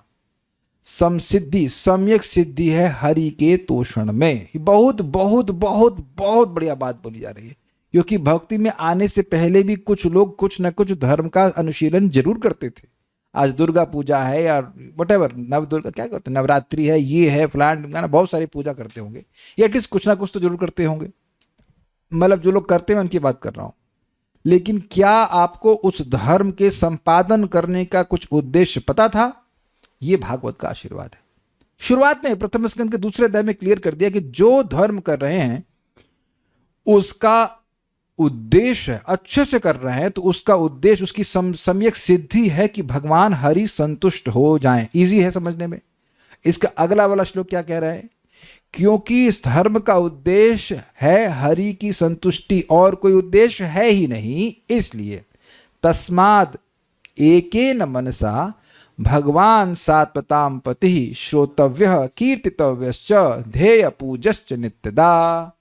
Speaker 1: समसिद्धि, सम्यक सिद्धि है हरि के तोषण में। बहुत बहुत बहुत बहुत बढ़िया बात बोली जा रही है, क्योंकि भक्ति में आने से पहले भी कुछ लोग कुछ न कुछ धर्म का अनुशीलन जरूर करते थे। आज दुर्गा पूजा है या वटेवर, नव दुर्गा क्या कहते हैं, नवरात्रि है, ये है फलान, बहुत सारी पूजा करते होंगे, या एटलीस्ट कुछ ना कुछ तो जरूर करते होंगे। मतलब जो लोग करते हैं उनकी बात कर रहा हूं। लेकिन क्या आपको उस धर्म के संपादन करने का कुछ उद्देश्य पता था? ये भागवत का आशीर्वाद है। शुरुआत में प्रथम स्कंद के दूसरे अध्याय में क्लियर कर दिया कि जो धर्म कर रहे हैं उसका उद्देश्य अच्छे से कर रहे हैं, तो उसका उद्देश्य, उसकी सम्यक सिद्धि है कि भगवान हरि संतुष्ट हो जाएं। इजी है समझने में। इसका अगला वाला श्लोक क्या कह रहा है? क्योंकि इस धर्म का उद्देश्य है हरि की संतुष्टि, और कोई उद्देश्य है ही नहीं, इसलिए तस्माद एकेन मनसा भगवान सात्वताम पति श्रोतव्य कीर्तितव्यश्च ध्येय पूजश्च नित्यदा।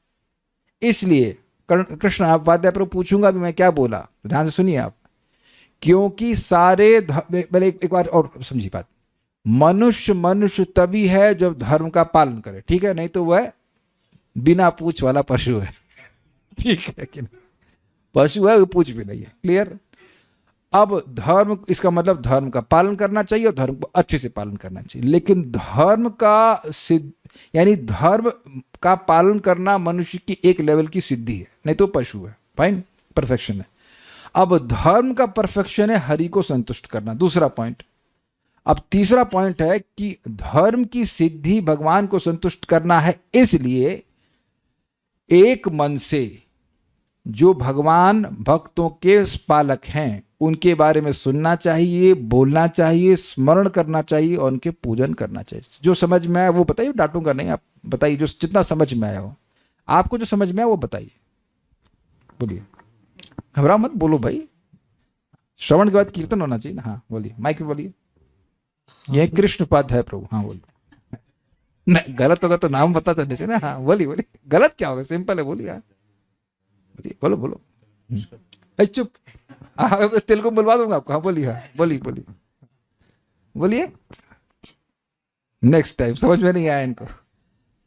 Speaker 1: इसलिए कृष्ण आप वाद्य प्रभु पूछूंगा भी मैं क्या बोला, तो ध्यान से सुनिए आप। क्योंकि सारे पहले एक बार और समझी बात, मनुष्य तभी है जब धर्म का पालन करे, ठीक है, नहीं तो वह बिना पूछ वाला पशु है। ठीक है कि नहीं? पशु है, वो पूछ भी नहीं है। क्लियर? अब धर्म, इसका मतलब धर्म का पालन करना चाहिए और धर्म को अच्छे से पालन करना चाहिए। लेकिन धर्म का यानी धर्म का पालन करना मनुष्य की एक लेवल की सिद्धि है, नहीं तो पशु है। फाइन, परफेक्शन है। अब धर्म का परफेक्शन है हरि को संतुष्ट करना, दूसरा पॉइंट। अब तीसरा पॉइंट है कि धर्म की सिद्धि भगवान को संतुष्ट करना है, इसलिए एक मन से जो भगवान भक्तों के पालक हैं उनके बारे में सुनना चाहिए, बोलना चाहिए, स्मरण करना चाहिए और उनके पूजन करना चाहिए। जो समझ में आया वो बताइए, डांटूंगा नहीं, आप बताइए जो जितना समझ में आया हो। आपको जो समझ में आया वो बताइए, बोलिए, घबराओ मत, बोलो भाई। श्रवण के बाद कीर्तन होना चाहिए ना। हाँ बोलिए, माइक में बोलिए। यह कृष्ण पद है प्रभु। हाँ बोलिए। नहीं गलत होगा तो नाम बता चलने से ना। हाँ बोलिए, गलत क्या होगा, सिंपल है, बोलिए। बोलिए, बोलो। चुप, तेलुगु बुलवा दूंगा आपको। हाँ बोलिए, हाँ बोलिए। नेक्स्ट टाइम समझ में नहीं आया इनको,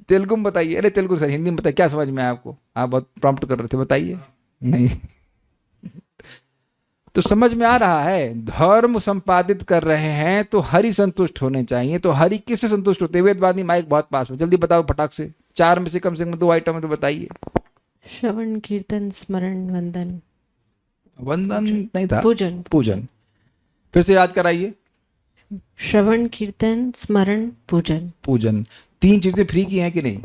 Speaker 1: तेलुगु में बताइए। अरे तेलुगु सर, हिंदी में बताइए, क्या समझ में आया आपको? आप बहुत प्रॉम्प्ट कर रहे थे, बताइए। नहीं तो समझ में आ रहा है, धर्म संपादित कर रहे हैं तो हरि संतुष्ट होने चाहिए। तो हरि किससे संतुष्ट होते हैं? वेदवादी माइक बहुत पास में, जल्दी बताओ फटाक से, 4 में से कम 2 आइटम है तो बताइए।
Speaker 2: श्रवण कीर्तन स्मरण वंदन।
Speaker 1: वंदन नहीं था,
Speaker 2: पूजन।
Speaker 1: पूजन। फिर से याद कराइए।
Speaker 2: श्रवण कीर्तन स्मरण पूजन।
Speaker 1: पूजन। 3 चीजें फ्री की हैं कि नहीं?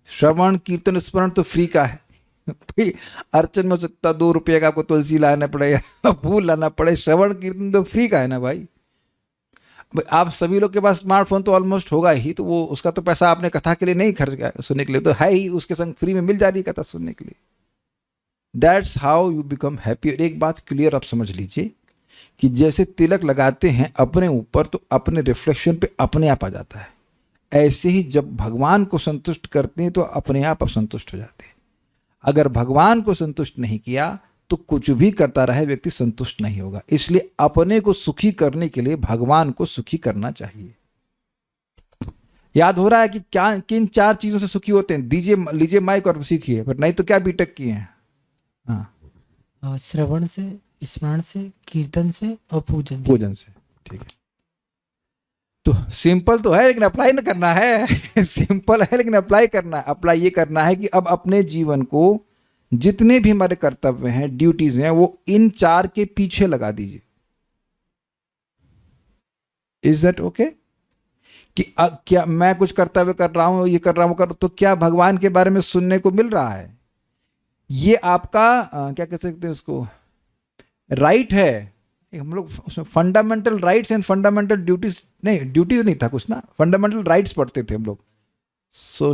Speaker 1: श्रवण कीर्तन स्मरण तो फ्री का है। भाई अर्चन में हो सकता 2 रुपये का आपको तुलसी लाना पड़े, फूल लाना पड़े, श्रवण कीर्तन तो फ्री का है ना भाई। आप सभी लोग के पास स्मार्टफोन तो ऑलमोस्ट होगा ही, तो वो उसका तो पैसा आपने कथा के लिए नहीं खर्च किया, सुनने के लिए तो है ही, उसके संग फ्री में मिल जा रही है कथा सुनने के लिए। That's how you become happy. और एक बात क्लियर आप समझ लीजिए कि जैसे तिलक लगाते हैं अपने ऊपर तो अपने रिफ्लेक्शन पे अपने आप आ जाता है, ऐसे ही जब भगवान को संतुष्ट करते हैं तो अपने आप संतुष्ट हो जाते हैं। अगर भगवान को संतुष्ट नहीं किया तो कुछ भी करता रहे व्यक्ति संतुष्ट नहीं होगा। इसलिए अपने को सुखी करने के लिए भगवान को सुखी करना चाहिए। याद हो रहा है कि क्या किन 4 चीजों से सुखी होते हैं? लीजिए माइक और सीखिए, पर नहीं तो क्या बीटेक किए हैं। हाँ,
Speaker 4: श्रवण से, स्मरण से, कीर्तन से और पूजन से।
Speaker 1: पूजन से। ठीक है, तो सिंपल तो है लेकिन अप्लाई न करना है। सिंपल है लेकिन अप्लाई करना है। अप्लाई ये करना है कि अब अपने जीवन को जितने भी हमारे कर्तव्य हैं, ड्यूटीज हैं, वो इन 4 के पीछे लगा दीजिए। Is that okay? कि क्या मैं कुछ कर्तव्य कर रहा हूं, ये कर रहा हूं, तो क्या भगवान के बारे में सुनने को मिल रहा है? ये आपका क्या कह सकते हैं उसको, राइट है। हम लोग उसमें fundamental rights and fundamental duties, नहीं ड्यूटीज नहीं था कुछ ना, फंडामेंटल राइट्स पढ़ते थे हम लोग। सो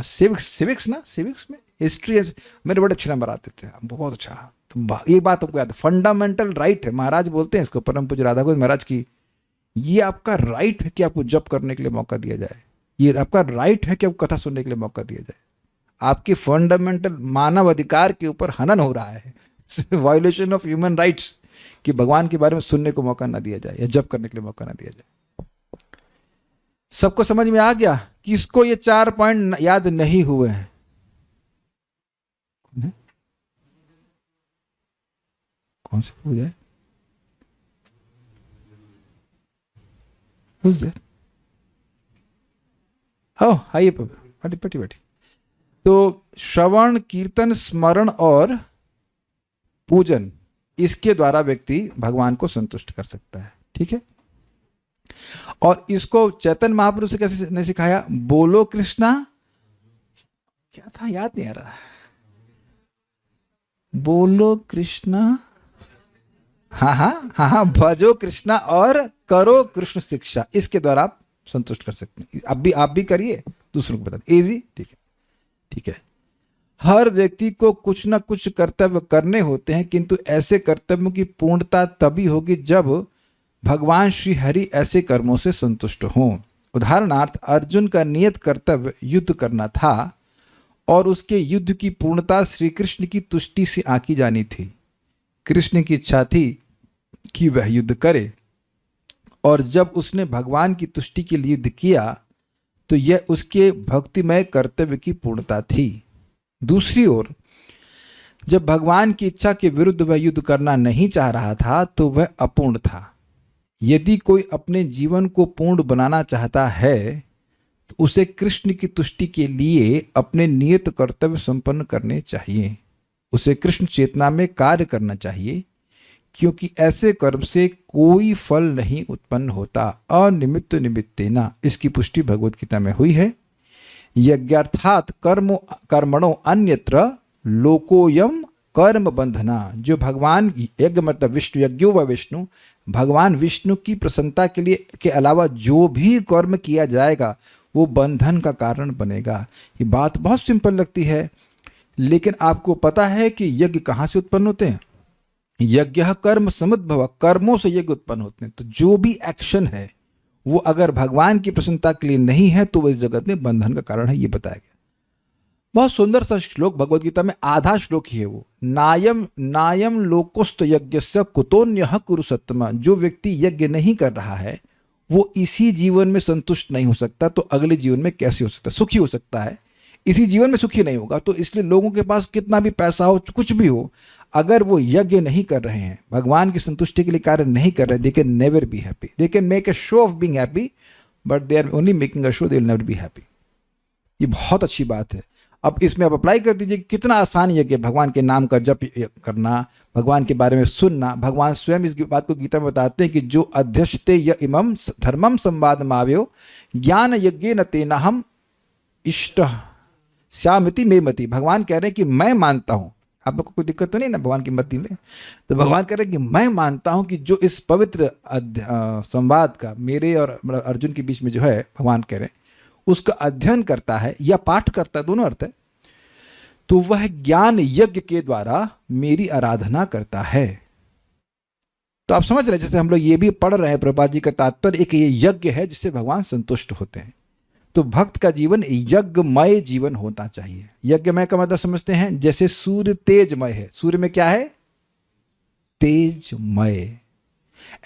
Speaker 1: सिविक्स ना, सिविक्स में हिस्ट्री, मेरे बड़े अच्छे नंबर आते थे, बहुत अच्छा। तो ये बात आपको याद है, फंडामेंटल राइट है, महाराज बोलते हैं इसको, परम पूज्य राधा गोविंद महाराज की, ये आपका राइट है कि आपको जप करने के लिए मौका दिया जाए, ये आपका राइट है कि आपको कथा सुनने के लिए मौका दिया जाए। आपके फंडामेंटल मानव अधिकार के ऊपर हनन हो रहा है, वायोलेशन ऑफ ह्यूमन राइट्स, कि भगवान के बारे में सुनने को मौका ना दिया जाए या जप करने के लिए मौका ना दिया जाए। सबको समझ में आ गया? किसको ये 4 पॉइंट याद नहीं हुए हैं? कौन से पूजा है? Who's there? Oh, आइए बैठी। तो श्रवण कीर्तन स्मरण और पूजन, इसके द्वारा व्यक्ति भगवान को संतुष्ट कर सकता है। ठीक है, और इसको चैतन्य महाप्रभु से कैसे ने सिखाया? बोलो कृष्णा, क्या था याद नहीं आ रहा, बोलो कृष्णा, हाँ, भजो कृष्णा और करो कृष्ण शिक्षा, इसके द्वारा आप संतुष्ट कर सकते हैं। आप भी करिए, दूसरों को बताइए, इजी। ठीक है। हर व्यक्ति को कुछ ना कुछ कर्तव्य करने होते हैं, किंतु ऐसे कर्तव्यों की पूर्णता तभी होगी जब भगवान श्री हरि ऐसे कर्मों से संतुष्ट हों। उदाहरणार्थ, अर्जुन का नियत कर्तव्य युद्ध करना था और उसके युद्ध की पूर्णता श्री कृष्ण की तुष्टि से आंकी जानी थी। कृष्ण की इच्छा थी कि वह युद्ध करे, और जब उसने भगवान की तुष्टि के लिए युद्ध किया तो यह उसके भक्तिमय कर्तव्य की पूर्णता थी। दूसरी ओर, जब भगवान की इच्छा के विरुद्ध वह युद्ध करना नहीं चाह रहा था तो वह अपूर्ण था। यदि कोई अपने जीवन को पूर्ण बनाना चाहता है तो उसे कृष्ण की तुष्टि के लिए अपने नियत कर्तव्य संपन्न करने चाहिए। उसे कृष्ण चेतना में कार्य करना चाहिए, क्योंकि ऐसे कर्म से कोई फल नहीं उत्पन्न होता। अनिमित्त निमित्तेना, इसकी पुष्टि भगवत गीता में हुई है। यज्ञार्थात कर्मणो अन्यत्र लोकोयम कर्म बंधना। जो भगवान, यज्ञ मतलब विष्णु, यज्ञो व विष्णु, भगवान विष्णु की प्रसन्नता के लिए के अलावा जो भी कर्म किया जाएगा वो बंधन का कारण बनेगा। ये बात बहुत सिंपल लगती है, लेकिन आपको पता है कि यज्ञ कहाँ से उत्पन्न होते हैं? यज्ञ कर्म समुद्भव, कर्मों से यज्ञ उत्पन्न होते हैं। तो जो भी एक्शन है वो अगर भगवान की प्रसन्नता के लिए नहीं है तो वो इस जगत में बंधन का कारण है, ये बताया गया। बहुत सुंदर सा श्लोक भगवद गीता में, आधा श्लोक ही है वो। नायम लोकोस्त यज्ञस्य कुतोन्यः कुरु सत्तमा। जो व्यक्ति यज्ञ नहीं कर रहा है वो इसी जीवन में संतुष्ट नहीं हो सकता, तो अगले जीवन में कैसे हो सकता है? सुखी हो सकता है, इसी जीवन में सुखी नहीं होगा। तो इसलिए लोगों के पास कितना भी पैसा हो, कुछ भी हो, अगर वो यज्ञ नहीं कर रहे हैं, भगवान की संतुष्टि के लिए कार्य नहीं कर रहे, they can never be happy. They can make a show of being happy, but they are only making a show, they will never be happy. ये बहुत अच्छी बात है. अब इसमें आप अप्लाई कर दीजिए कि कितना आसान यज्ञ है भगवान के नाम का जप करना, भगवान के बारे में सुनना. भगवान स्वयं इस बात को गीता में बताते हैं कि जो अध्यक्षते य इमं धर्मम संवाद माव्यो ज्ञान यज्ञ न तेना हम इष्ट श्यामति में मति. भगवान कह रहे हैं कि मैं मानता हूं, आप लोग को कोई दिक्कत तो नहीं ना भगवान की मति में. तो भगवान कह रहे हैं कि मैं मानता हूं कि जो इस पवित्र संवाद का मेरे और अर्जुन के बीच में जो है, भगवान कह रहे हैं उसका अध्ययन करता है या पाठ करता है, दोनों अर्थ है, तो वह ज्ञान यज्ञ के द्वारा मेरी आराधना करता है. तो आप समझ रहे हैं, जैसे हम लोग ये भी पढ़ रहे हैं प्रभुपाद जी का तात्पर्य एक ये यज्ञ है जिससे भगवान संतुष्ट होते हैं. तो भक्त का जीवन यज्ञमय जीवन होना चाहिए. यज्ञमय का मतलब समझते हैं, जैसे सूर्य तेजमय है, सूर्य में क्या है? तेजमय.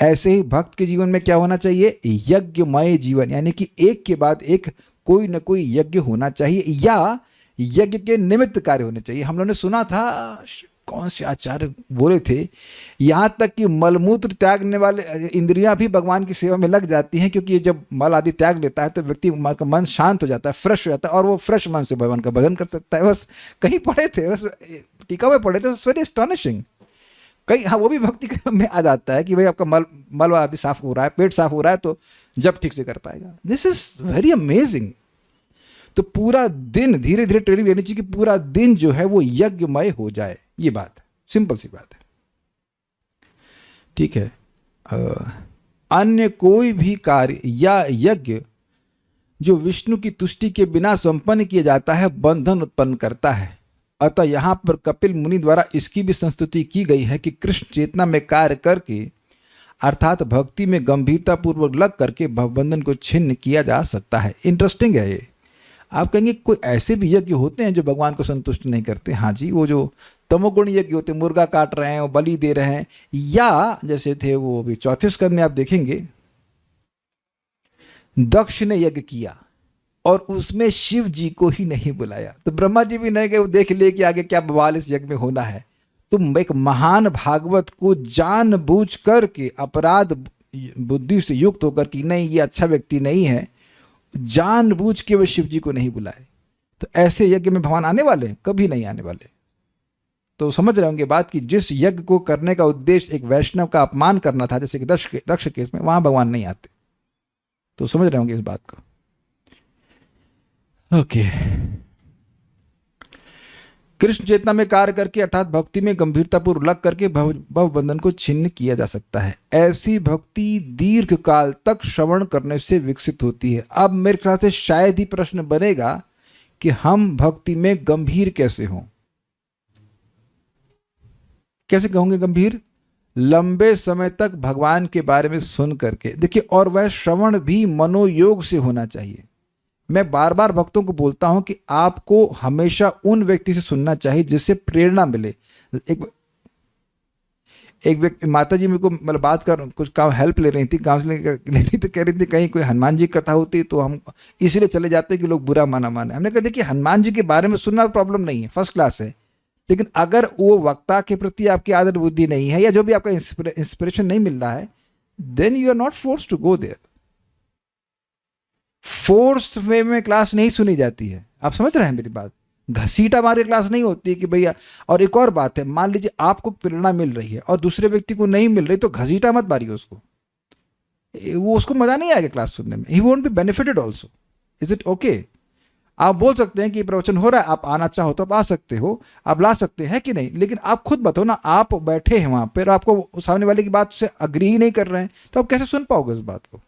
Speaker 1: ऐसे ही भक्त के जीवन में क्या होना चाहिए? यज्ञमय जीवन, यानी कि एक के बाद एक कोई न कोई यज्ञ होना चाहिए या यज्ञ के निमित्त कार्य होने चाहिए. हम लोगों ने सुना था, कौन से आचार्य बोले थे, यहां तक कि मलमूत्र त्यागने वाले इंद्रियां भी भगवान की सेवा में लग जाती हैं, क्योंकि जब मल आदि त्याग लेता है तो व्यक्ति का मन शांत हो जाता है, फ्रेश हो जाता है, और वो फ्रेश मन से भगवान का भजन कर सकता है. बस कहीं पढ़े थे, बस टीका में पढ़े थे, वेरी एस्टॉनिशिंग. कहीं हाँ वो भी भक्ति में आ जाता है कि भाई आपका मल आदि साफ हो रहा है, पेट साफ हो रहा है, तो जब ठीक से कर पाएगा. This is very amazing. तो पूरा दिन धीरे धीरे ट्रेनिंग लेनी चाहिए कि पूरा दिन जो है वो यज्ञमय हो जाए. ये बात सिंपल सी बात है, ठीक है. अन्य कोई भी कार्य या यज्ञ जो विष्णु की तुष्टि के बिना संपन्न किया जाता है बंधन उत्पन्न करता है. अतः यहाँ पर कपिल मुनि द्वारा इसकी भी संस्तुति की गई है कि कृष्ण चेतना में कार्य करके अर्थात भक्ति में गंभीरता पूर्वक लग करके भवबंधन को छिन्न किया जा सकता है. इंटरेस्टिंग है ये. आप कहेंगे कोई ऐसे भी यज्ञ होते हैं जो भगवान को संतुष्ट नहीं करते? हाँ जी, वो जो तमोगुण यज्ञ होते हैं, मुर्गा काट रहे हैं, वो बलि दे रहे हैं, या जैसे थे वो भी चौथे स्कंद में आप देखेंगे दक्ष ने यज्ञ किया और उसमें शिव जी को ही नहीं बुलाया, तो ब्रह्मा जी भी नहीं गए, वो देख लिए कि आगे क्या बवाल इस यज्ञ में होना है. तुम एक महान भागवत को जानबूझ करके अपराध बुद्धि से युक्त होकर कि नहीं ये अच्छा व्यक्ति नहीं है, जानबूझ के वे शिव जी को नहीं बुलाए, तो ऐसे यज्ञ में भगवान आने वाले हैं? कभी नहीं आने वाले. तो समझ रहे होंगे बात कि जिस यज्ञ को करने का उद्देश्य एक वैष्णव का अपमान करना था, जैसे कि दक्ष केस में, वहां भगवान नहीं आते. तो समझ रहे होंगे इस बात को. ओके. कृष्ण चेतना में कार्य करके अर्थात भक्ति में गंभीरतापूर्वक लग करके भव बंधन को छिन्न किया जा सकता है. ऐसी भक्ति दीर्घ काल तक श्रवण करने से विकसित होती है. अब मेरे ख्याल से शायद ही प्रश्न बनेगा कि हम भक्ति में गंभीर कैसे हों. कैसे कहोगे गंभीर? लंबे समय तक भगवान के बारे में सुन करके. देखिए, और वह श्रवण भी मनोयोग से होना चाहिए. मैं बार बार भक्तों को बोलता हूं कि आपको हमेशा उन व्यक्ति से सुनना चाहिए जिससे प्रेरणा मिले. एक व्यक्ति, माता जी मेरे को मतलब बात कर कुछ काम हेल्प ले रही थी, काउंसलिंग ले रही थी, कह रही थी कहीं कोई हनुमान जी की कथा होती तो हम इसलिए चले जाते कि लोग बुरा माना माने. हमने कहा देखिए, हनुमान जी के बारे में सुनना प्रॉब्लम नहीं है, फर्स्ट क्लास है, लेकिन अगर वो वक्ता के प्रति आपकी आदर बुद्धि नहीं है या जो भी आपका इंस्पिरेशन नहीं मिल रहा है, then you are not forced to go there. Forced वे में क्लास नहीं सुनी जाती है. आप समझ रहे हैं मेरी बात? घसीटा मारे क्लास नहीं होती है कि भैया. और एक और बात है, मान लीजिए आपको प्रेरणा मिल रही है और दूसरे व्यक्ति को नहीं मिल रही, तो घसीटा मत मारिए उसको. वो उसको मजा नहीं आएगा क्लास सुनने में. He won't be benefited also. Is it okay? आप बोल सकते हैं कि प्रवचन हो रहा है, आप आना चाहो तो आप आ सकते हो, आप ला सकते हैं कि नहीं, लेकिन आप खुद बताओ ना, आप बैठे हैं वहां पर, आपको सामने वाले की बात से अग्री ही नहीं कर रहे हैं, तो आप कैसे सुन पाओगे इस बात को?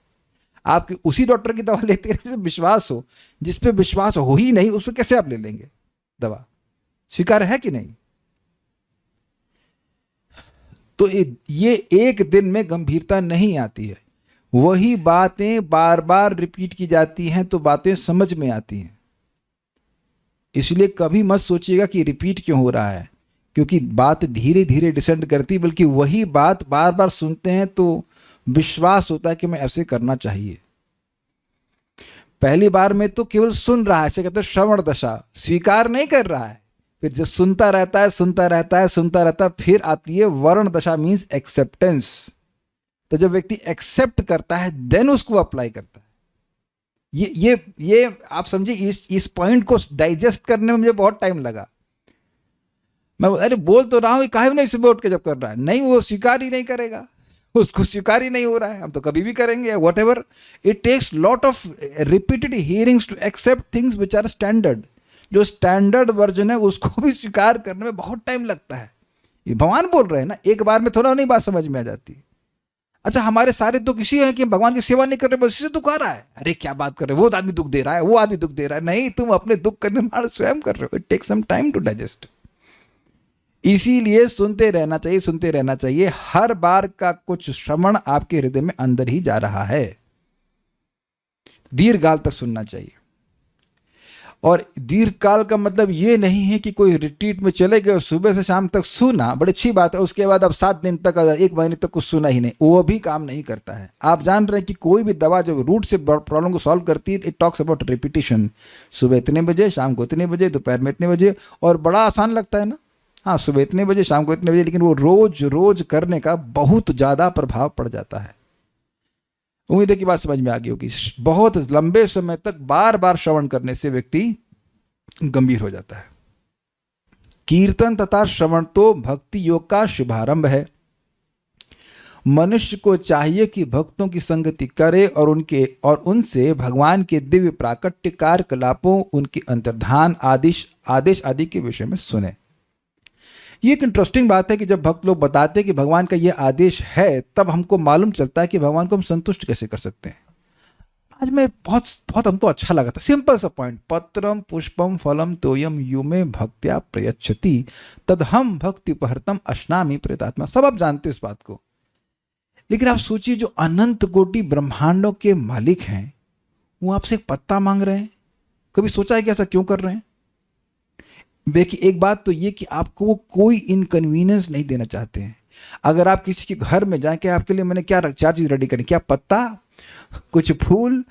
Speaker 1: आपकी उसी डॉक्टर की दवा लेते रहने से विश्वास हो, जिस पे विश्वास हो ही नहीं, उस पर कैसे आप ले लेंगे दवा? स्वीकार है कि नहीं? तो ये एक दिन में गंभीरता नहीं आती है. वही बातें बार बार रिपीट की जाती हैं तो बातें समझ में आती हैं. इसलिए कभी मत सोचिएगा कि रिपीट क्यों हो रहा है, क्योंकि बात धीरे धीरे डिसेंड करती, बल्कि वही बात बार बार सुनते हैं तो विश्वास होता है कि मैं ऐसे करना चाहिए. पहली बार में तो केवल सुन रहा है, ऐसे कहते हैं श्रवण दशा, स्वीकार नहीं कर रहा है, फिर जो सुनता रहता है सुनता रहता है सुनता रहता है, फिर आती है वर्ण दशा, मीन्स एक्सेप्टेंस। तो जब व्यक्ति एक्सेप्ट करता है देन उसको अप्लाई करता है। ये आप समझिए, इस पॉइंट को डाइजेस्ट करने में मुझे बहुत टाइम लगा। मैं अरे बोल तो रहा हूँ, काहे नहीं सुबह उठ के जब कर रहा है, नहीं वो स्वीकार ही नहीं करेगा, उसको स्वीकार ही नहीं हो रहा है, हम तो कभी भी करेंगे whatever. It takes lot of repeated hearings to accept things which are standard. जो स्टैंडर्ड वर्जन है उसको भी स्वीकार करने में बहुत टाइम लगता है। ये भगवान बोल रहे हैं ना, एक बार में थोड़ा नहीं बात समझ में आ जाती। अच्छा हमारे सारे दुख इसी है कि हम भगवान की सेवा नहीं कर रहे, बस इसी से दुख आ रहा है। अरे क्या बात कर रहे हो, वो आदमी दुख दे रहा है, वो आदमी दुख दे रहा है। नहीं, तुम अपने दुख का निर्माण स्वयं कर रहे हो। It takes some time to digest. इसीलिए सुनते रहना चाहिए, सुनते रहना चाहिए। हर बार का कुछ श्रवण आपके हृदय में अंदर ही जा रहा है। दीर्घकाल तक सुनना चाहिए। और दीर्घकाल का मतलब ये नहीं है कि कोई रिट्रीट में चले गए और सुबह से शाम तक सुना, बड़ी अच्छी बात है, उसके बाद अब 7 दिन तक 1 महीने तक कुछ सुना ही नहीं, वो भी काम नहीं करता है। आप जान रहे हैं कि कोई भी दवा जब रूट से प्रॉब्लम को सॉल्व करती है, इट टॉक्स अबाउट रिपीटिशन। सुबह इतने बजे, शाम को इतने बजे, दोपहर में इतने बजे, और बड़ा आसान लगता है ना, हाँ सुबह इतने बजे, शाम को इतने बजे, लेकिन वो रोज रोज करने का बहुत ज़्यादा प्रभाव पड़ जाता है। उम्मीद है कि बात समझ में आ गई होगी। बहुत लंबे समय तक बार बार श्रवण करने से व्यक्ति गंभीर हो जाता है। कीर्तन तथा श्रवण तो भक्ति योग का शुभारंभ है। मनुष्य को चाहिए कि भक्तों की संगति करे और उनसे भगवान के दिव्य प्राकट्य कार्यकलापों, उनके अंतर्धान आदेश आदि के विषय में सुने। ये एक इंटरेस्टिंग बात है कि जब भक्त लोग बताते हैं कि भगवान का ये आदेश है, तब हमको मालूम चलता है कि भगवान को हम संतुष्ट कैसे कर सकते हैं। आज मैं बहुत हमको अच्छा लगा था, सिंपल सा पॉइंट, पत्रम पुष्पम फलम तोयम युमे भक्त्या प्रयच्छति तदहम भक्ति उपहर्तम अश्नामि प्रेतात्मा। सब आप जानते हो इस बात को, लेकिन आप सोचिए जो अनंत कोटि ब्रह्मांडों के मालिक हैं वो आपसे एक पत्ता मांग रहे हैं। कभी सोचा है कि ऐसा क्यों कर रहे हैं? देखिए एक बात तो ये कि आपको वो कोई इनकन्वीनियंस नहीं देना चाहते हैं। अगर आप किसी के घर में जाएं कि आपके लिए मैंने क्या 4 चीज़ रेडी करी, क्या पत्ता, कुछ फूल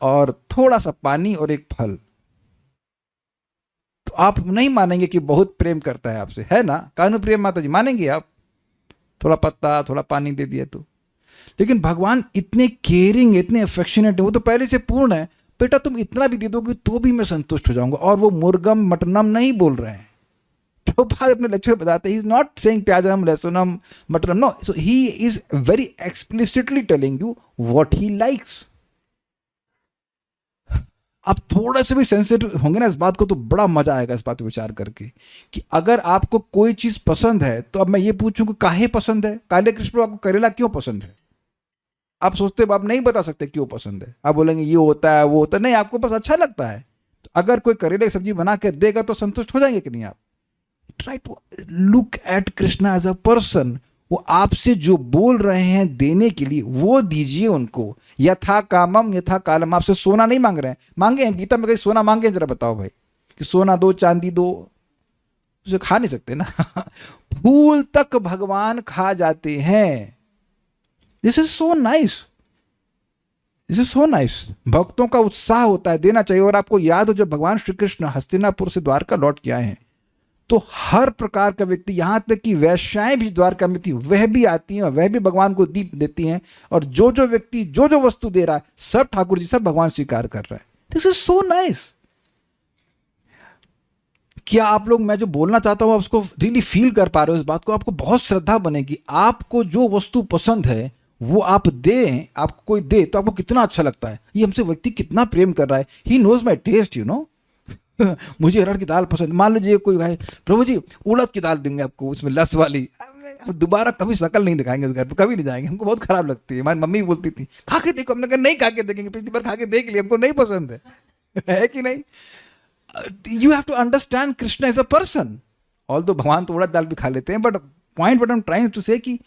Speaker 1: और थोड़ा सा पानी और एक फल, तो आप नहीं मानेंगे कि बहुत प्रेम करता है आपसे, है ना? कानू प्रेम माता जी, मानेंगे आप? थोड़ा पत्ता थोड़ा पानी दे दिया तो। लेकिन भगवान इतने केयरिंग, इतने अफेक्शनेट है, वो तो पहले से पूर्ण है। बेटा तुम इतना भी दे दोगे तो भी मैं संतुष्ट हो जाऊंगा। और वो मुर्गम मटनम नहीं बोल रहे हैं। प्रभुपाद अपने लेक्चर बताते हैं, ही इज नॉट सेइंग प्याजम लहसुनम मटनम, no, so he is very explicitly telling you what he likes. आप थोड़ा से भी सेंसिटिव होंगे ना इस बात को, तो बड़ा मजा आएगा इस बात पर विचार करके कि अगर आपको कोई चीज पसंद है, तो अब मैं ये पूछूं कि काहे पसंद है? काले कृष्ण आपको करेला क्यों पसंद है? आप सोचते आप नहीं बता सकते क्यों पसंद है। आप बोलेंगे ये होता है वो होता है, नहीं, आपको बस अच्छा लगता है। तो अगर कोई करेले की सब्जी बना के देगा तो संतुष्ट हो जाएंगे कि नहीं आप? Try to look at Krishna as a person. वो आपसे जो बोल रहे हैं देने के लिए, वो दीजिए उनको। यथा कामम यथा कालम। आपसे सोना नहीं मांग रहे हैं, मांगे हैं गीता में कहीं सोना मांगे? जरा बताओ भाई कि सोना दो, चांदी दो, उसे खा नहीं सकते ना। फूल तक भगवान खा जाते हैं। This is so nice, this is so nice. भक्तों का उत्साह होता है, देना चाहिए। और आपको याद हो जब भगवान श्री कृष्ण हस्तिनापुर से द्वारका लौट के आए हैं, तो हर प्रकार का व्यक्ति, यहां तक कि वैश्याएं भी द्वारका में थी, वह भी आती हैं और वह भी भगवान को दीप देती हैं। और जो जो व्यक्ति जो जो वस्तु दे रहा है, सब ठाकुर जी, सब भगवान स्वीकार कर रहा है। This is so nice. क्या आप लोग, मैं जो बोलना चाहता हूं, उसको रियली फील कर पा रहे हो इस बात को? आपको बहुत श्रद्धा बनेगी। आपको जो वस्तु पसंद है वो आप दें, आपको कोई दे तो आपको कितना अच्छा लगता है। ये हमसे व्यक्ति कितना प्रेम कर रहा है। He knows my taste, you know. मुझे अरहर की दाल पसंद, मान लीजिए कोई भाई, प्रभु जी उड़द की दाल देंगे आपको, उसमें लस वाली, दोबारा कभी शक्ल नहीं दिखाएंगे उस घर पर, कभी नहीं जाएंगे, हमको बहुत खराब लगती है। हमारी मम्मी बोलती थी खा के देखो, हमने कहा नहीं खा के देखेंगे, पिछली बार खा के देख लिया, हमको नहीं पसंद है। है कि नहीं? You have to understand Krishna as a person. Although भगवान तो उड़द दाल भी खा लेते हैं, but point what I am trying to say कि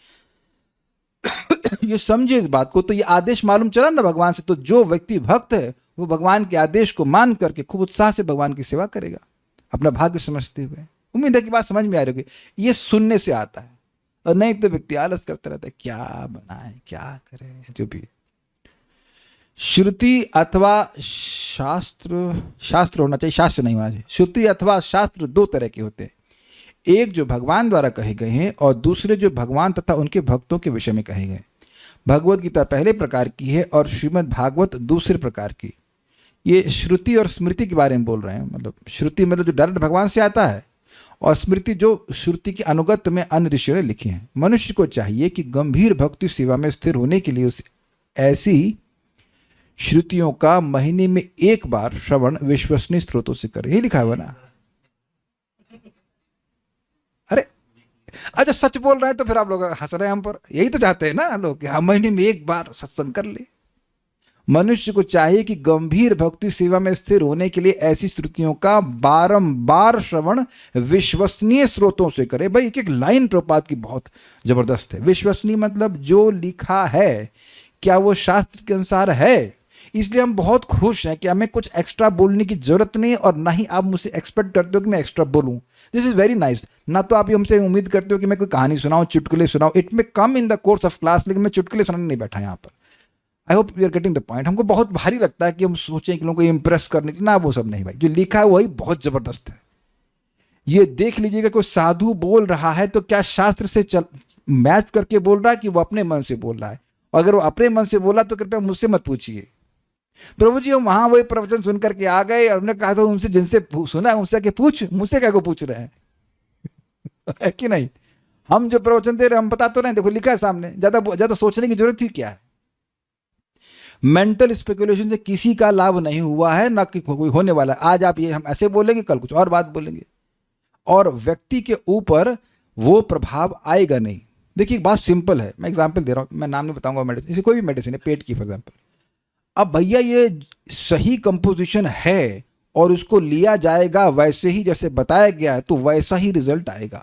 Speaker 1: ये समझे इस बात को। तो ये आदेश मालूम चला ना भगवान से, तो जो व्यक्ति भक्त है वो भगवान के आदेश को मान करके खूब उत्साह से भगवान की सेवा करेगा, अपना भाग्य समझते हुए। उम्मीद है कि बात समझ में आ रही होगी। ये सुनने से आता है, और नहीं तो व्यक्ति आलस करता रहता है, क्या बनाए क्या करे, जो भी। श्रुति अथवा शास्त्र, शास्त्र होना चाहिए, शास्त्र नहीं होना चाहिए। श्रुति अथवा शास्त्र दो तरह के होते हैं, एक जो भगवान द्वारा कहे गए हैं और दूसरे जो भगवान तथा उनके भक्तों के विषय में कहे गए। भगवत गीता पहले प्रकार की है और श्रीमद् भागवत दूसरे प्रकार की। ये श्रुति और स्मृति के बारे में बोल रहे हैं, मतलब श्रुति मतलब जो डायरेक्ट भगवान से आता है, और स्मृति जो श्रुति के अनुगत में अन्य ऋषियों ने लिखी हैं। मनुष्य को चाहिए कि गंभीर भक्ति सेवा में स्थिर होने के लिए उसे ऐसी श्रुतियों का महीने में एक बार श्रवण विश्वसनीय स्रोतों से करे। ये लिखा हुआ ना। अरे अच्छा, सच बोल रहे हैं तो फिर आप लोग हंस रहे हैं हम पर। यही तो चाहते हैं ना लोग कि हम महीने में एक बार सत्संग कर ले। मनुष्य को चाहिए कि गंभीर भक्ति सेवा में स्थिर होने के लिए ऐसी श्रुतियों का बारंबार श्रवण विश्वसनीय स्रोतों से करे। भाई एक एक लाइन प्रभुपाद की बहुत जबरदस्त है। विश्वसनीय मतलब जो लिखा है क्या वो शास्त्र के अनुसार है। इसलिए हम बहुत खुश हैं कि हमें कुछ एक्स्ट्रा बोलने की जरूरत नहीं है और ना ही आप मुझसे एक्सपेक्ट करते हो कि मैं एक्स्ट्रा बोलूं। This is very nice. ना तो आप हमसे उम्मीद करते हो कि मैं कोई कहानी सुनाऊं, चुटकुले सुनाऊं। It may come in the course of class, लेकिन मैं चुटकुले सुनाने नहीं बैठा यहाँ पर। I hope you are getting the point. हमको बहुत भारी लगता है कि हम सोचें कि लोगों को इम्प्रेस करने की, ना वो सब नहीं भाई। जो लिखा है वही बहुत जबरदस्त है। ये देख लीजिएगा, कोई साधु बोल रहा है तो क्या शास्त्र से मैच करके बोल रहा है कि वो अपने मन से बोल रहा है। अगर वो अपने मन से बोला तो कृपया मुझसे मत पूछिए। प्रभु जी हम वहां वही प्रवचन सुन करके आ गए और हमने कहा था उनसे, जिनसे सुना है उनसे के पूछ, मुझसे क्या को पूछ रहे हैं है कि नहीं। हम जो प्रवचन दे रहे हम बता तो रहे हैं, देखो लिखा है सामने। ज्यादा सोचने की जरूरत ही क्या है। मेंटल स्पेकुलेशन से किसी का लाभ नहीं हुआ है, ना कि कोई होने वाला है। आज आप ये हम ऐसे बोलेंगे, कल कुछ और बात बोलेंगे और व्यक्ति के ऊपर वो प्रभाव आएगा नहीं। देखिए बात सिंपल है, मैं एग्जांपल दे रहा हूं, मैं नाम नहीं बताऊंगा मेडिसिन, जैसे कोई भी मेडिसिन है पेट की फॉर एग्जांपल। अब भैया ये सही कंपोजिशन है और उसको लिया जाएगा वैसे ही जैसे बताया गया है तो वैसा ही रिजल्ट आएगा।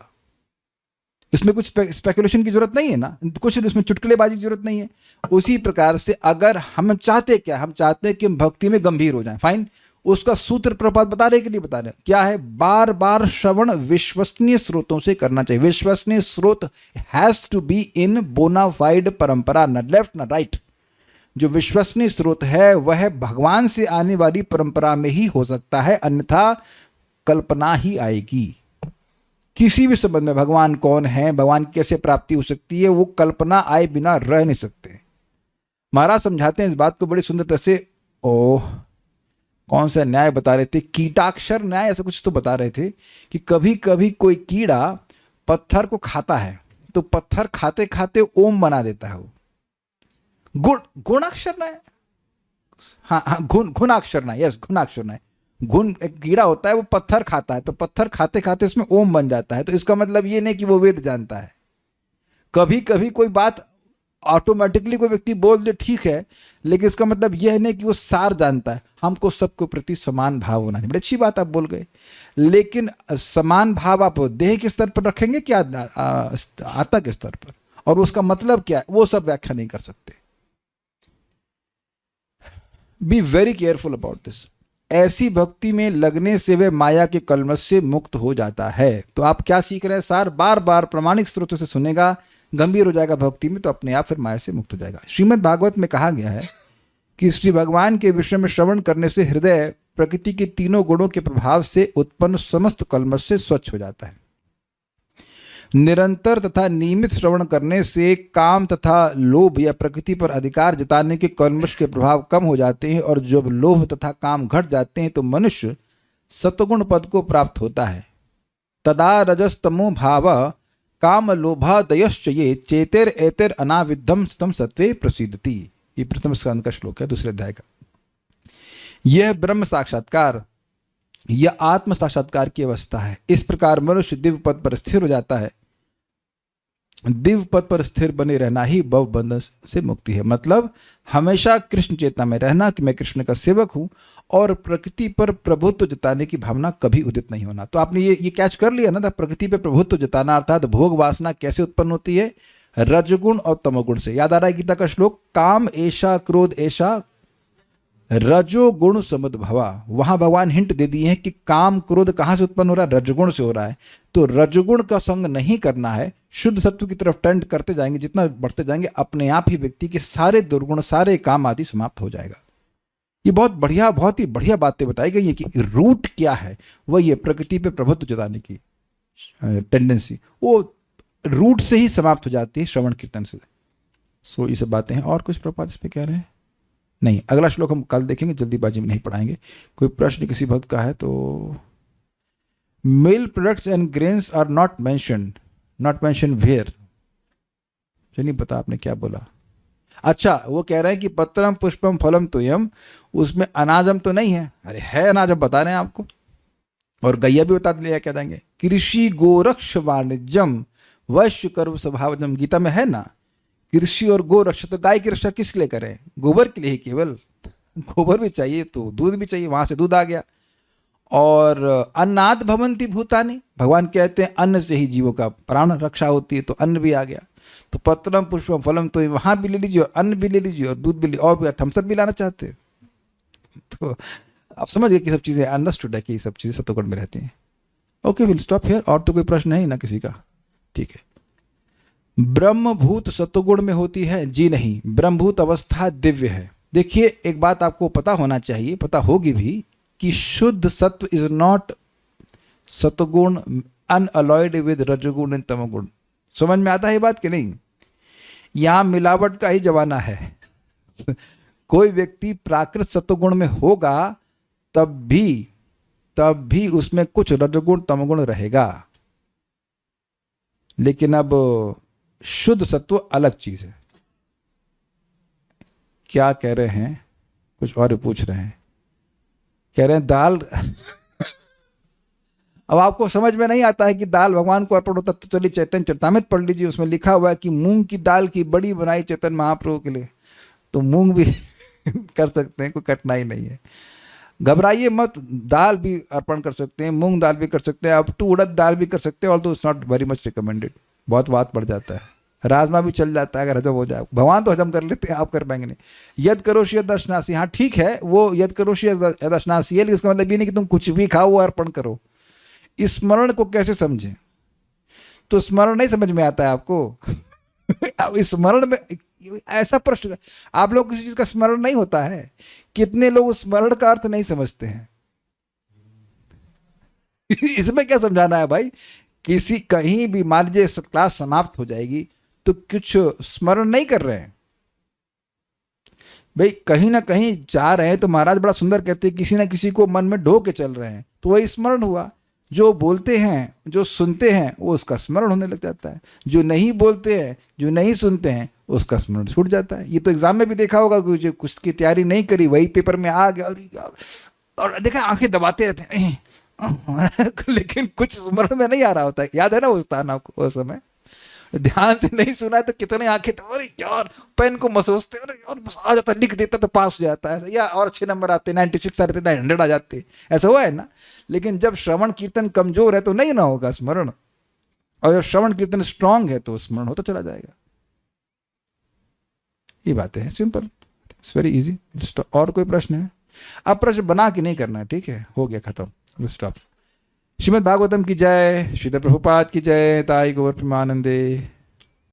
Speaker 1: इसमें कुछ स्पेकुलेशन की जरूरत नहीं है ना, कुछ इसमें चुटकुलेबाजी की जरूरत नहीं है। उसी प्रकार से अगर हम चाहते क्या, हम चाहते हैं कि हम भक्ति में गंभीर हो जाएं, फाइन। उसका सूत्र प्रपात बता रहे कि नहीं बता रहे, क्या है, बार बार श्रवण विश्वसनीय स्रोतों से करना चाहिए। विश्वसनीय स्रोत has to be in bona fide परंपरा, न लेफ्ट न राइट। जो विश्वसनीय स्रोत है वह भगवान से आने वाली परंपरा में ही हो सकता है, अन्यथा कल्पना ही आएगी। किसी भी संबंध में भगवान कौन है, भगवान की कैसे प्राप्ति हो सकती है, वो कल्पना आए बिना रह नहीं सकते। महाराज समझाते हैं इस बात को बड़ी सुंदरता से। कौन सा न्याय बता रहे थे, कीटाक्षर न्याय ऐसा कुछ तो बता रहे थे कि कभी कभी कोई कीड़ा पत्थर को खाता है तो पत्थर खाते खाते ओम बना देता है। वो गुणाक्षर न्याय, हाँ गुणाक्षर न्याय, यस गुणाक्षर न्याय। गुण एक कीड़ा होता है, वो पत्थर खाता है तो पत्थर खाते खाते उसमें ओम बन जाता है। तो इसका मतलब ये नहीं कि वो वेद जानता है। कभी कभी कोई बात ऑटोमेटिकली कोई व्यक्ति बोल दे ठीक है, लेकिन इसका मतलब यह नहीं कि वो सार जानता है। हमको सबको प्रति समान भाव होना चाहिए। बड़ी अच्छी बात आप बोल गए, लेकिन समान भाव आप देह के स्तर पर रखेंगे क्या आत्मा के स्तर पर, और उसका मतलब क्या है वो सब व्याख्या नहीं कर सकते। B very careful about this. ऐसी भक्ति में लगने से वे माया के कलमश से मुक्त हो जाता है। तो आप क्या सीख रहे हैं, सार बार बार प्रामाणिक स्रोतों से सुनेगा, गंभीर हो जाएगा भक्ति में, तो अपने आप फिर माया से मुक्त हो जाएगा। श्रीमद् भागवत में कहा गया है कि श्री भगवान के विषय में श्रवण करने से हृदय प्रकृति के तीनों गुणों के प्रभाव से उत्पन्न समस्त कलमश से स्वच्छ हो जाता है। निरंतर तथा नियमित श्रवण करने से काम तथा लोभ या प्रकृति पर अधिकार जताने के कलमश के प्रभाव कम हो जाते हैं, और जब लोभ तथा काम घट जाते हैं तो मनुष्य सत्वगुण पद को प्राप्त होता है। तदा रजस्तमो भाव काम लोभादयश्च ये चेतेर एतेर अनाविद्धम तम सत्वे प्रसिद्धति। ये प्रथम स्कंद का श्लोक है, दूसरे अध्याय का। यह ब्रह्म साक्षात्कार, यह आत्म साक्षात्कार की अवस्था है। इस प्रकार मनुष्य दिव्य पद पर स्थिर हो जाता है। दिव्य पद पर स्थिर बने रहना ही भव बंधन से मुक्ति है। मतलब हमेशा कृष्ण चेतना में रहना कि मैं कृष्ण का सेवक हूं, और प्रकृति पर प्रभुत्व जताने की भावना कभी उदित नहीं होना। तो आपने ये कैच कर लिया ना, प्रकृति पर प्रभुत्व जताना अर्थात भोग वासना कैसे उत्पन्न होती है, रजगुण और तमोगुण से। याद आ रहा है गीता का श्लोक, काम ऐशा क्रोध ऐशा रजोगुण समुद्भवा। वहां भगवान हिंट दे दिए हैं कि काम क्रोध कहां से उत्पन्न हो रहा है, रजगुण से हो रहा है। तो रजगुण का संग नहीं करना है, शुद्ध सत्व की तरफ टेंड करते जाएंगे। जितना बढ़ते जाएंगे अपने आप ही व्यक्ति के सारे दुर्गुण, सारे काम आदि समाप्त हो जाएगा। ये बहुत ही बढ़िया बातें बताई गई है कि रूट क्या है। वही है प्रकृति पे प्रभुत्व जताने की टेंडेंसी, वो रूट से ही समाप्त हो जाती है श्रवण कीर्तन से। सो ये सब बातें हैं। और कुछ प्रपात इस पे कह रहे हैं? नहीं, अगला श्लोक हम कल देखेंगे, जल्दीबाजी में नहीं पढ़ाएंगे। कोई प्रश्न किसी भक्त का है तो। Milk products and grains are not mention where. मुझे नहीं पता आपने क्या बोला। अच्छा, वो कह रहे हैं कि पत्रम पुष्पम फलम तुयम, उसमें अनाजम तो नहीं है। अरे है अनाजम, बता रहे हैं आपको। और गैया भी बता दिया, क्या देंगे। कृषि गोरक्ष वाणिज्यम वैश्य कर्म स्वभावजम, गीता में है ना। कृषि और गो रक्षा, तो गाय की रक्षा किस लिए करें? गोबर के लिए ही केवल। गोबर भी चाहिए तो दूध भी चाहिए, वहां से दूध आ गया। और अन्नाद भवंती भूतानि, भगवान कहते हैं अन्न से ही जीवों का प्राण रक्षा होती है, तो अन्न भी आ गया। तो पत्रम पुष्पम फलम, तो वहां भी ले लीजिए और अन्न भी ले लीजिए और दूध भी ले, और भी हम सब भी लाना चाहते हैं। तो आप समझ गए कि सब चीजें अंडरस्टूड है कि सब चीजें सत्वगुण में रहती हैं। Okay, will stop here. और तो कोई प्रश्न है ही ना किसी का? ठीक है। ब्रह्मभूत सत्वगुण में होती है? जी नहीं, ब्रह्मभूत अवस्था दिव्य है। देखिए, एक बात आपको पता होना चाहिए, पता होगी भी, कि शुद्ध सत्व इज नॉट सत्वगुण अनअलॉयड विद रजोगुण एंड तमोगुण। समझ में आता है ये बात कि नहीं? यहां मिलावट का ही जमाना है। कोई व्यक्ति प्राकृत सत्वगुण में होगा तब भी उसमें कुछ रजोगुण तमोगुण रहेगा। लेकिन अब शुद्ध सत्व अलग चीज है। क्या कह रहे हैं? कुछ और पूछ रहे हैं। कह रहे हैं दाल अब आपको समझ में नहीं आता है कि दाल भगवान को अर्पण होता, तो चलिए चैतन्य चरितामृत पढ़ लीजिए, उसमें लिखा हुआ है कि मूंग की दाल की बड़ी बनाई चैतन्य महाप्रभु के लिए। तो मूंग भी कर सकते हैं, कोई कठिनाई नहीं है। घबराइए मत, दाल भी अर्पण कर सकते हैं, मूंग दाल भी कर सकते हैं, अब टू उड़द दाल भी कर सकते हैं, although it's not very much recommended. बहुत बात बढ़ जाता है। राजमा भी चल जाता है अगर हजम हो जाए। भगवान तो हजम कर लेते हैं, आप कर पाएंगे नहीं। यद करोशी यद अश्नासी, हाँ ठीक है, वो यद करोशी यद अश्नासी है, लेकिन इसका मतलब ये नहीं कि तुम कुछ भी खाओ वो अर्पण करो। स्मरण को कैसे समझें? तो स्मरण नहीं समझ में आता है आपको। अब स्मरण में ऐसा प्रश्न, आप लोग किसी चीज का स्मरण नहीं होता है। कितने लोग स्मरण का अर्थ नहीं समझते हैं। इसमें क्या समझाना है भाई? किसी कहीं भी मान लीजिए क्लास समाप्त हो जाएगी तो कुछ स्मरण नहीं कर रहे हैं भाई, कहीं ना कहीं जा रहे हैं। तो महाराज बड़ा सुंदर कहते हैं, किसी ना किसी को मन में ढो के चल रहे हैं, तो वही स्मरण हुआ। जो बोलते हैं, जो सुनते हैं, वो उसका स्मरण होने लग जाता है। जो नहीं बोलते हैं, जो नहीं सुनते हैं, उसका स्मरण छूट जाता है। ये तो एग्जाम में भी देखा होगा, जो कुछ की तैयारी नहीं करी वही पेपर में आ गया और देखा आंखें दबाते रहते हैं लेकिन कुछ स्मरण में नहीं आ रहा होता है। याद है ना उस स्थान आपको? उस समय ध्यान से नहीं सुना है तो कितने आंखें, अरे यार पेन को महसूसते, अरे यार बस आ जाता, लिख देता तो पास हो जाता है, या और अच्छे नंबर आते, 96 आते, 900 आ जाते, ऐसा हुआ है ना। लेकिन जब श्रवण कीर्तन कमजोर है तो नहीं ना होगा स्मरण, और जब श्रवण कीर्तन स्ट्रांग है तो स्मरण होता चला जाएगा। ये बातें हैं, सिंपल, इट्स वेरी इजी। और कोई प्रश्न है? अब प्रश्न बना के नहीं करना है, ठीक है? हो गया, खत्म, स्टॉप। श्रीमद् भागवतम की जय, श्रील प्रभुपाद की जय, ताई गौर प्रेमानंदे।